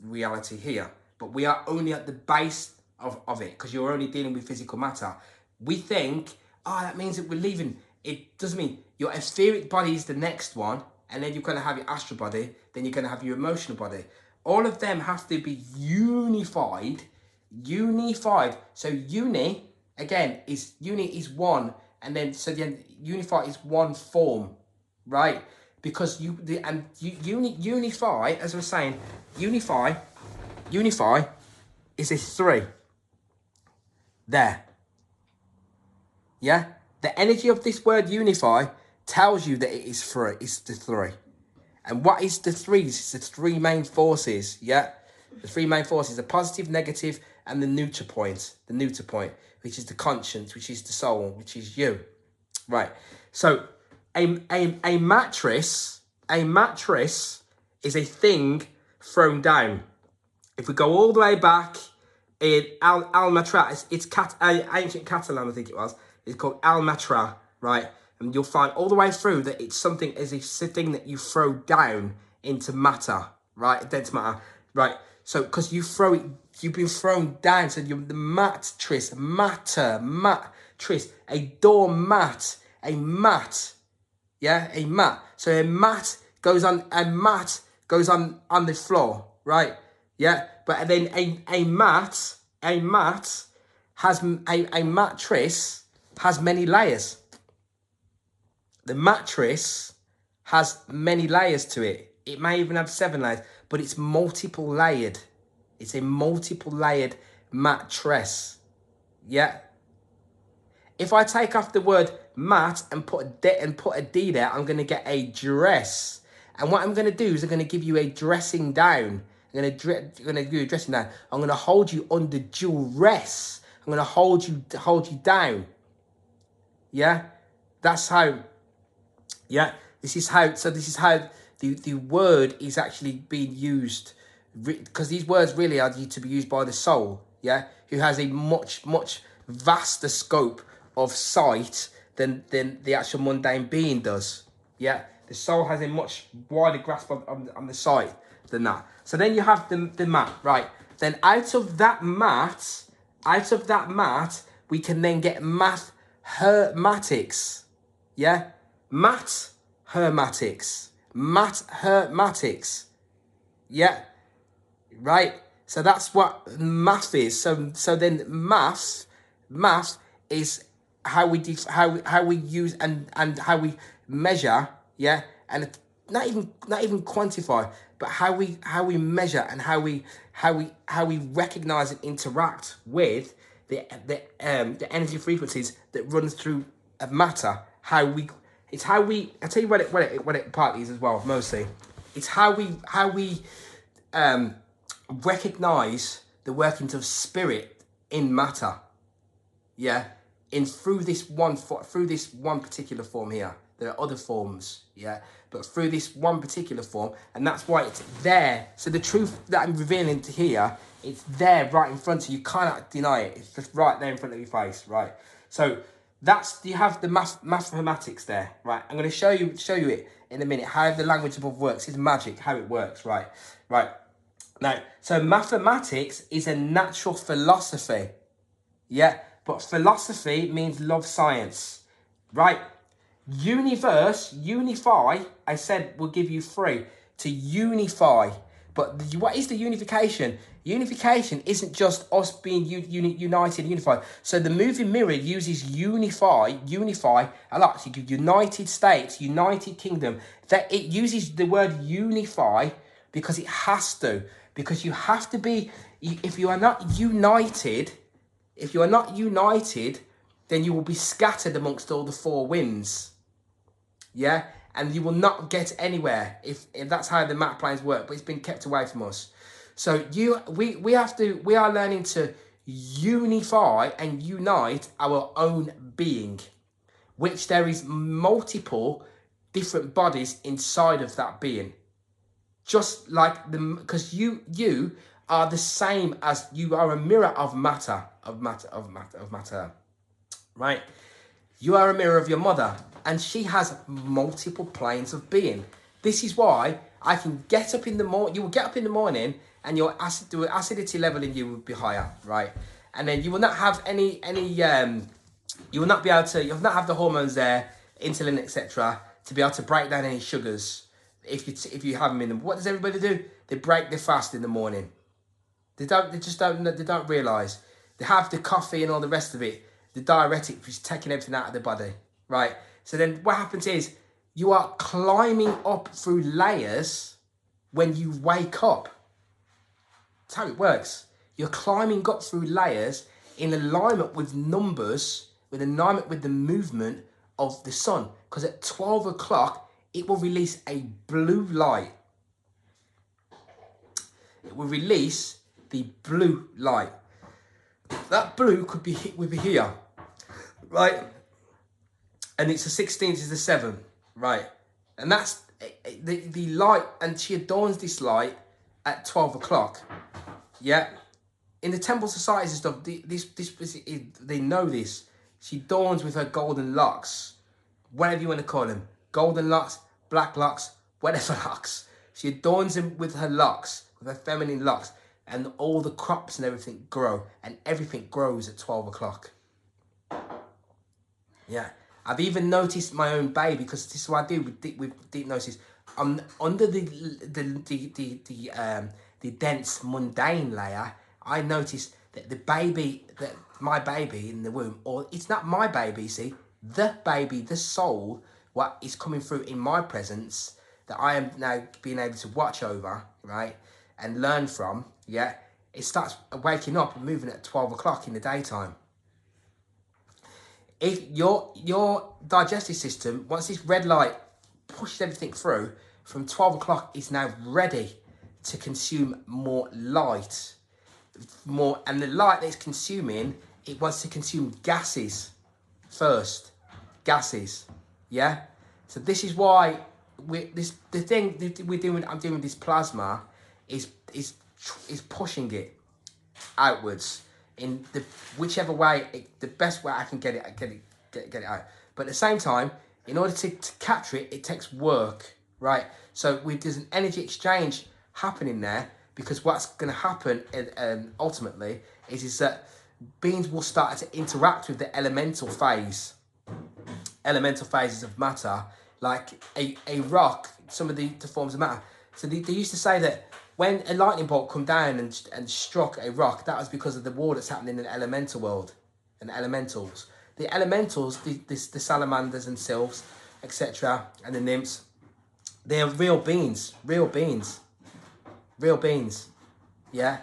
reality here. But we are only at the base of it because you're only dealing with physical matter. We think, that means that we're leaving. It doesn't mean your etheric body is the next one, and then you're going to have your astral body, then you're going to have your emotional body. All of them have to be unified. So uni is one, and then so then unify is one form, right? Because unify, as we're saying, unify is a 3. There. Yeah, the energy of this word unify tells you that it is 3. It's the 3. And what is the 3? It's the 3 main forces, yeah? The 3 main forces, the positive, negative, and the neuter point. The neuter point, which is the conscience, which is the soul, which is you. Right. So a mattress is a thing thrown down. If we go all the way back in Al-Matra, it's ancient Catalan, I think it was. It's called Al-Matra, right? And you'll find all the way through that it's something as a thing that you throw down into matter, right? A dense matter, right? So, because you throw it, you've been thrown down. So, you're the mattress, mattress, a doormat, a mat, yeah, a mat. So, a mat goes on on the floor, right? Yeah, but then a mat has a mattress has many layers. The mattress has many layers to it. It may even have 7 layers, but it's multiple layered. It's a multiple layered mattress. Yeah. If I take off the word mat and put a D there, I'm going to get a dress. And what I'm going to do is I'm going to give you a dressing down. I'm going to give you a dressing down. I'm going to hold you under duress. I'm going to hold you down. Yeah. That's how. Yeah. This is how the word is actually being used, because these words really are to be used by the soul, yeah, who has a much vaster scope of sight than the actual mundane being does. Yeah, the soul has a much wider grasp on the sight than that. So then you have the mat, right? Then out of that mat, we can then get mathematics, yeah, Mathematics, yeah, right. So that's what math is. So then math is how we use and how we measure, yeah, and not even quantify, but how we measure and how we recognize and interact with the energy frequencies that run through a matter. I tell you what it partly is as well, mostly. It's how we recognize the workings of spirit in matter. Yeah. Through this one particular form here. There are other forms, yeah, but through this one particular form, and that's why it's there. So the truth that I'm revealing to here, it's there right in front of you. You cannot deny it. It's just right there in front of your face, right? So you have the mathematics there, right? I'm going to show you it in a minute, how the language above works. It's magic, how it works, right? Now, so mathematics is a natural philosophy, yeah, but philosophy means love science, right? Unify, I said will give you 3 to unify. But what is the unification? Unification isn't just us being united, unified. So the moving mirror uses unify a lot. So United States, United Kingdom. That it uses the word unify because it has to. Because you have to be, if you are not united, then you will be scattered amongst all the 4 winds. Yeah, and you will not get anywhere if that's how the map planes work. But it's been kept away from us. So we are learning to unify and unite our own being, which there is multiple different bodies inside of that being. Just like because you are the same as you are a mirror of matter, right? You are a mirror of your mother, and she has multiple planes of being. This is why I can get up in the morning. You will get up in the morning, and your acidity level in you will be higher, right? And then you will not have any. You will not be able to. You will not have the hormones there, insulin, etc., to be able to break down any sugars. If you have them in them, what does everybody do? They break their fast in the morning. They don't realise. They have the coffee and all the rest of it. The diuretic, which is taking everything out of the body, right? So then what happens is you are climbing up through layers when you wake up. That's how it works. You're climbing up through layers in alignment with numbers, with alignment with the movement of the sun. Because at 12 o'clock, it will release a blue light. It will release the blue light. That blue could be here, right? And it's the 16th is the 7th, right? And that's the light, and she adorns this light at 12 o'clock, yeah? In the temple societies and stuff, they know this. She adorns with her golden locks, whatever you want to call them. Golden locks, black locks, whatever locks. She adorns him with her locks, with her feminine locks, and all the crops and everything grow, and everything grows at 12 o'clock. Yeah, I've even noticed my own baby, because this is what I do with deep gnosis. Under the dense mundane layer, I notice that my baby in the womb, or it's not my baby, see, the baby, the soul, what is coming through in my presence, that I am now being able to watch over, right, and learn from, yeah, it starts waking up and moving at 12 o'clock in the daytime. If your digestive system, once this red light pushes everything through, from 12 o'clock is now ready to consume more light. And the light that it's consuming, it wants to consume gases first. Gases. Yeah? So this is why I'm doing with this plasma is pushing it outwards in the whichever way, the best way I can get it out. But at the same time, in order to capture it, it takes work, right? So there's an energy exchange happening there, because what's going to happen ultimately is that beings will start to interact with the elemental phases of matter, like a rock, some of the forms of matter. So they used to say that when a lightning bolt come down and struck a rock, that was because of the war that's happening in the elemental world and the elementals. The elementals, the salamanders and sylphs, etc., and the nymphs, they are real beings. Yeah.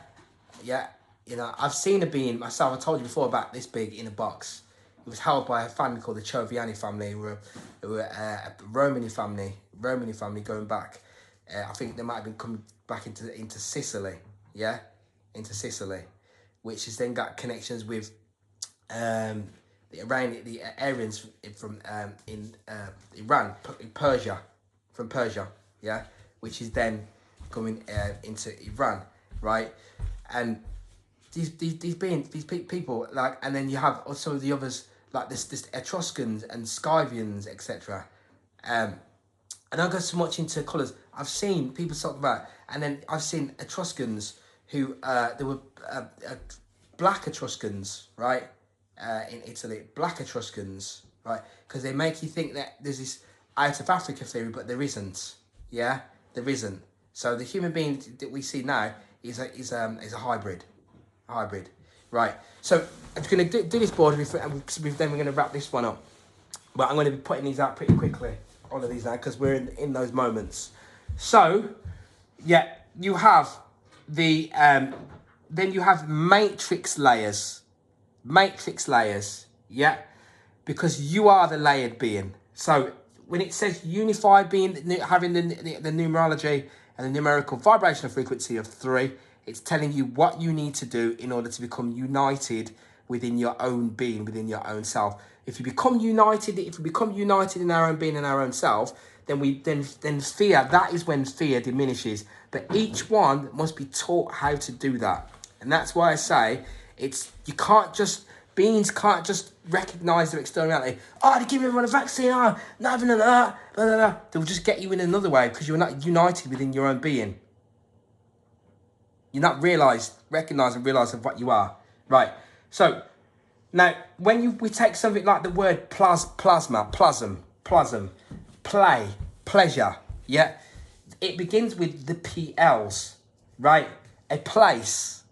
You know, I've seen a being myself. I told you before about this big in a box. It was held by a family called the Choviani family, who were a Romany family going back. I think they might have been coming back into Sicily, yeah, into Sicily, which has then got connections with the Aryans from in Iran, Persia, yeah, which is then coming into Iran, right? And these people, like, and then you have some of the others, like this Etruscans and Scythians, etc. And I don't go so much into colours. I've seen people talk about, and then I've seen Etruscans who there were black Etruscans, right, in Italy, black Etruscans, right, because they make you think that there's this out of Africa theory, but there isn't. Yeah, there isn't. So the human being that we see now is a hybrid, right? So I'm just going to do this board, and then we're going to wrap this one up. But I'm going to be putting these out pretty quickly, all of these now, because we're in those moments. So, yeah, you have the then you have matrix layers, yeah, because you are the layered being. So when it says unified being, having the numerology and the numerical vibrational frequency of 3, it's telling you what you need to do in order to become united within your own being, within your own self. If you become united in our own being and our own self, then fear, that is when fear diminishes. But each one must be taught how to do that. And that's why I say beings can't just recognise their external reality. Oh, they give everyone a vaccine, not having that, blah, blah, blah. They'll just get you in another way because you're not united within your own being. You're not recognised and realised of what you are. Right. So, now, when we take something like the word plasm, play, pleasure, yeah, it begins with the PLs, right? A place,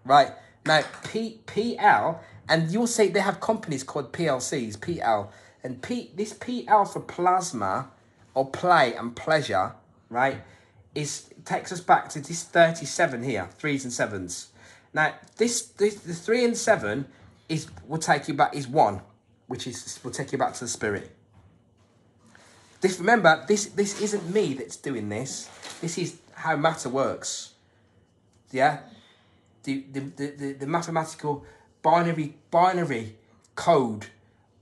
right? Now, PL, and you'll see they have companies called PLCs, PL, and this PL for plasma, or play and pleasure, right, takes us back to this 37 here, 3s and 7s. Now, the 3 and 7 will take you back, is 1, which will take you back to the spirit. Remember, this isn't me that's doing this. This is how matter works. Yeah? The mathematical binary code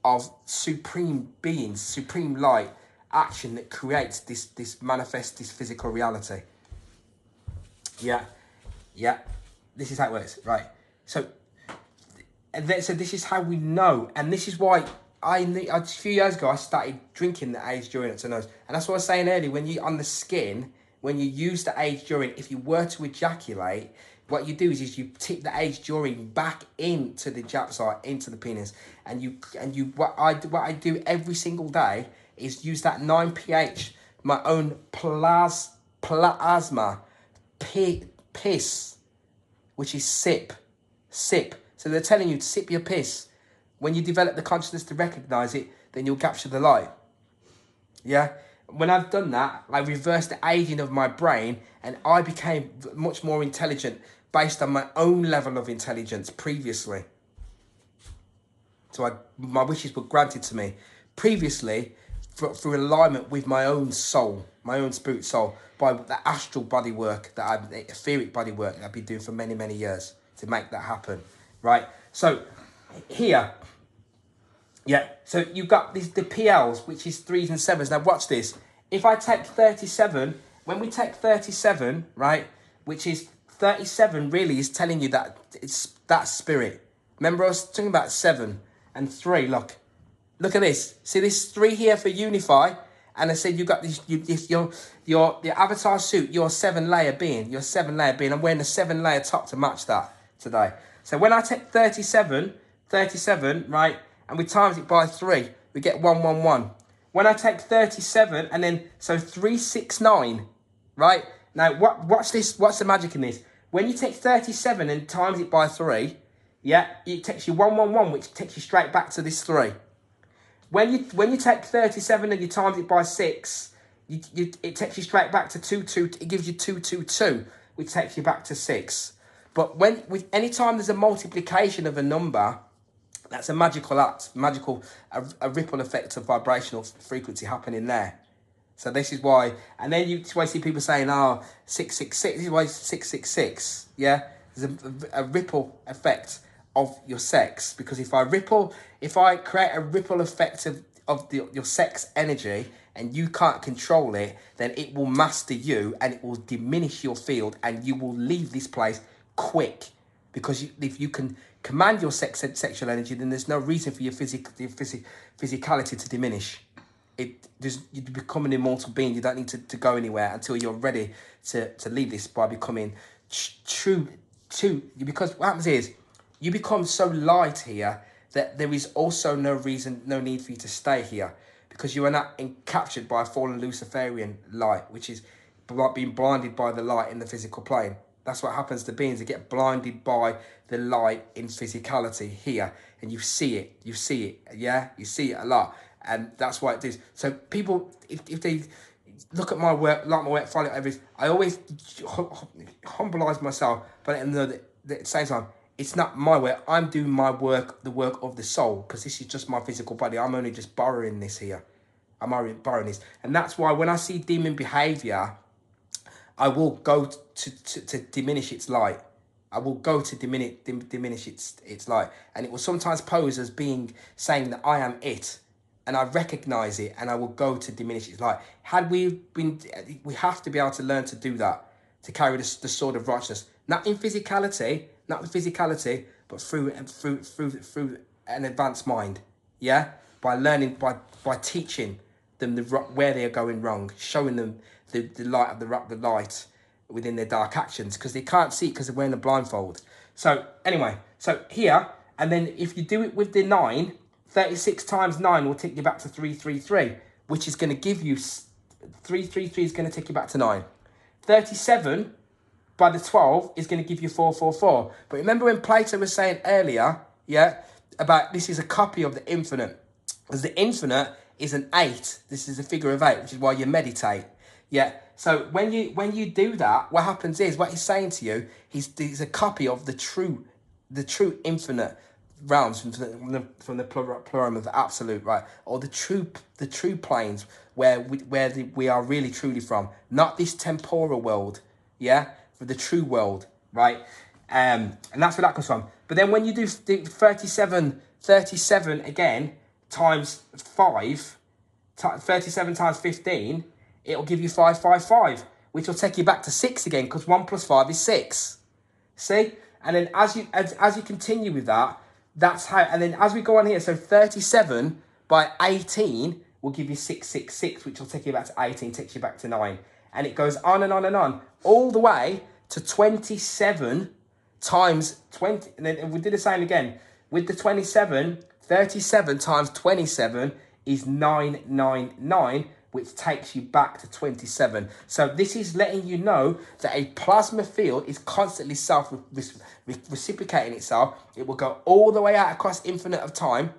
of supreme beings, supreme light, action that creates this physical reality. Yeah. This is how it works, right? So this is how we know, and this is why a few years ago I started drinking the age during it, and that's what I was saying earlier. When you're on the skin, when you use the age during, if you were to ejaculate, what you do is you tip the age during back into the jap site, into the penis, and what I do every single day is use that 9 pH, my own plasma piss, which is sip. So they're telling you to sip your piss. When you develop the consciousness to recognize it, then you'll capture the light. Yeah. When I've done that, I reversed the aging of my brain, and I became much more intelligent based on my own level of intelligence previously. So my wishes were granted to me previously through alignment with my own soul, my own spirit soul, by the astral body work, the etheric body work that I've been doing for many, many years to make that happen, right? So here, yeah, so you've got the PLs, which is 3s and 7s. Now watch this. If I take 37, when we take 37, right, which is 37 really is telling you that it's that spirit. Remember I was talking about 7 and 3, look at this. See this 3 here for unify, and I said you got this, your avatar suit, your 7-layer being, I'm wearing a 7-layer top to match that today. So when I take 37, right, and we times it by 3, we get 111. When I take 37 and then, so 369, right? Now, watch this, what's the magic in this? When you take 37 and times it by 3, yeah, it takes you 111, which takes you straight back to this 3. When you take 37 and you times it by 6, it takes you straight back to 22, it gives you 222, which takes you back to 6. But any time there's a multiplication of a number, that's a magical act, a ripple effect of vibrational frequency happening there. So this is why, and then you see people saying, 666, this is why 666, yeah? There's a ripple effect of your sex, because if I create a ripple effect of your sex energy, and you can't control it, then it will master you, and it will diminish your field, and you will leave this place quick. Because if you can command your sexual energy, then there's no reason for your physicality to diminish. You become an immortal being. You don't need to go anywhere until you're ready to leave this by becoming true. Because what happens is, you become so light here that there is also no need for you to stay here, because you are not captured by a fallen Luciferian light, which is like being blinded by the light in the physical plane. That's what happens to beings. They get blinded by the light in physicality here. And you see it, yeah? You see it a lot. And that's why it is. So people, if they look at my work, like my work, follow everything, I always humbleize myself, but let them know that at the same time, it's not my work. I'm doing my work, the work of the soul, because this is just my physical body. I'm only just borrowing this here. I'm only borrowing this. And that's why when I see demon behavior, I will go to diminish its light. I will go to diminish its light. And it will sometimes pose as saying that I am it. And I recognize it, and I will go to diminish its light. We have to be able to learn to do that, to carry the sword of righteousness. Not with physicality, but through an advanced mind. Yeah? By learning, by teaching them where they are going wrong, showing them the light of the light within their dark actions, because they can't see it because they're wearing a blindfold. So anyway, so here, and then if you do it with the 9, 36 times 9 will take you back to 333, which is going to give you 333 is going to take you back to 9. 37 by the 12 is going to give you 444. But remember when Plato was saying earlier, yeah, about this is a copy of the infinite, because the infinite is an 8. This is a figure of 8, which is why you meditate. Yeah. So when you do that, what happens is, what he's saying to you, he's a copy of the true infinite realms from the plural of the absolute, right? Or the true planes where we are really truly from, not this temporal world, yeah, for the true world, right? And that's where that comes from. But then when you do 37 again times 5, 37 times 15, it'll give you 555, which will take you back to 6 again, because 1 plus 5 is 6. See? And then as you continue with that, that's how, and then as we go on here, so 37 by 18 will give you 666, which will take you back to 18, takes you back to 9. And it goes on and on and on, all the way to 27 times 20. And then we do the same again. With the 27, 37 times 27 is 999, which takes you back to 27. So this is letting you know that a plasma field is constantly self-reciprocating itself. It will go all the way out across infinite of time,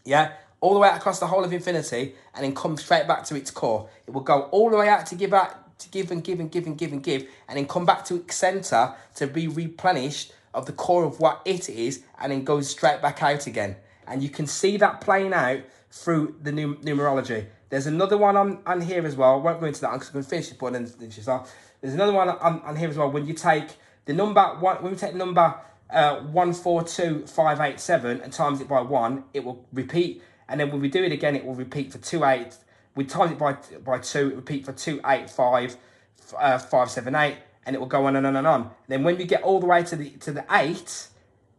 yeah? All the way out across the whole of infinity, and then come straight back to its core. It will go all the way out to give out, to give and give and give and give and give, and then come back to its center to be replenished of the core of what it is, and then goes straight back out again. And you can see that playing out through the numerology. There's another one on here as well. I won't go into that because I'm going to finish this point and finish this off. There's another one on here as well. When you take the number when we take the number 142587 and times it by 1, it will repeat. And then when we do it again, it will repeat for 28. We times it by 2, it repeat for 285578, and it will go on and on and on. And then when we get all the way to the 8,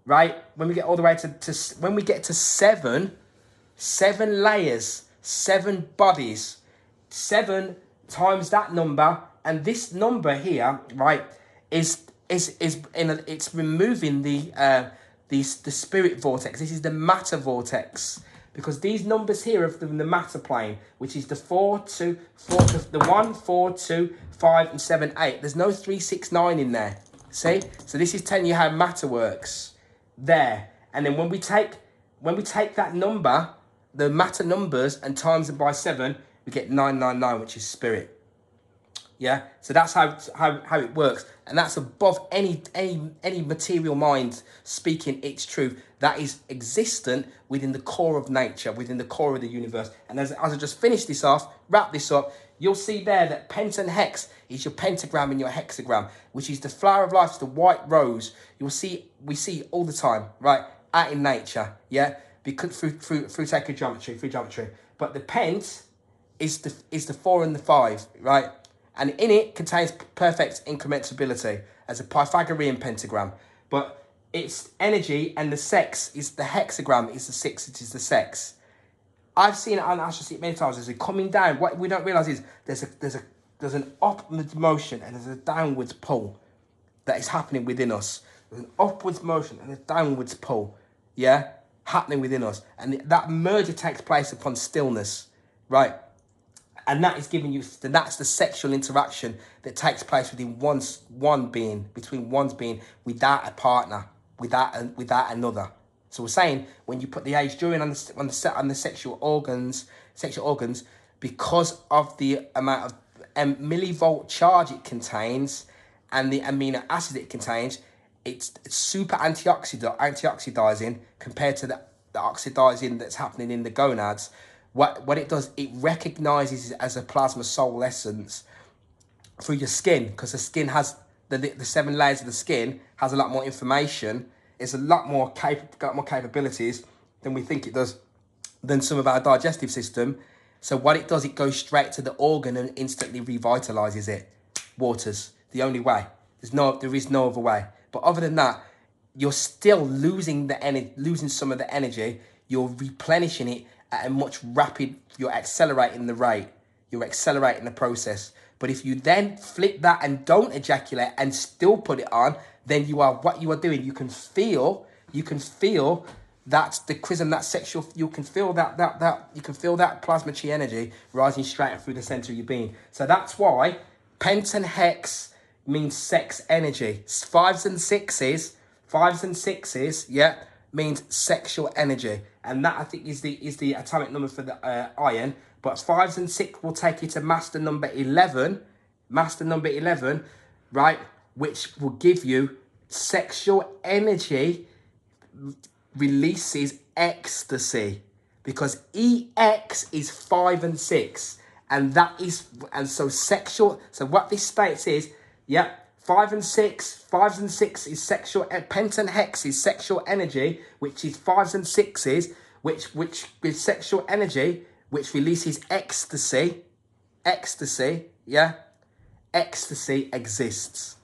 right? When we get all the way to when we get to 7 layers, 7 bodies, 7 times that number, and this number here, right, it's removing the spirit vortex. This is the matter vortex, because these numbers here are from the matter plane, which is the 4, 2, 4, the 1, 4, 2, 5, and 7, 8. There's no 3, 6, 9 in there. See? So this is telling you how matter works there. And then when we take that number, the matter numbers, and times them by 7, we get 999, which is spirit. Yeah, so that's how it works, and that's above any material mind speaking its truth. That is existent within the core of nature, within the core of the universe. And as I just finish this off, wrap this up, you'll see there that pent and hex is your pentagram and your hexagram, which is the flower of life, it's the white rose. We see it all the time, right, out in nature, yeah, because through sacred geometry, through geometry. But the pent is the 4 and the 5, right? And in it contains perfect incrementability as a Pythagorean pentagram. But its energy and the sex is the hexagram, is the 6, it is the sex. I've seen it, and I should see it many times, as a coming down. What we don't realise is there's an upwards motion and there's a downwards pull that is happening within us. There's an upwards motion and a downwards pull, yeah, happening within us. And that merger takes place upon stillness, right? And that is giving you, that's the sexual interaction that takes place within one being, between one's being, without a partner, without another. So we're saying when you put the age during on the sexual organs, because of the amount of millivolt charge it contains and the amino acid it contains, it's super antioxidizing compared to the oxidizing that's happening in the gonads. What it does, it recognizes it as a plasma soul essence through your skin, because the skin has the 7 layers of the skin has a lot more information. It's a lot more got more capabilities than we think it does, than some of our digestive system. So what it does, it goes straight to the organ and instantly revitalizes it. Waters, the only way. There is no other way. But other than that, you're still losing some of the energy. You're replenishing it at a much rapid, you're accelerating the rate, you're accelerating the process. But if you then flip that and don't ejaculate and still put it on, then what you are doing, you can feel that the chrism, that sexual, you can feel that plasma chi energy rising straight through the center of your being. So that's why pent and hex means sex energy. 5s and 6s, yeah, means sexual energy. And that, I think, is the atomic number for the iron. But 5s and 6 will take you to master number 11, right? Which will give you sexual energy, releases ecstasy. Because EX is 5 and 6. And so sexual, so what this states is, yeah, 5 and 6 is sexual, pent and hex is sexual energy, which is 5s and 6s, which is sexual energy, which releases ecstasy, yeah? Ecstasy exists.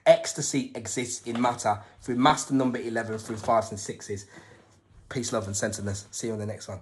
Ecstasy exists in matter through master number 11, through 5s and 6s. Peace, love, and centeredness. See you on the next one.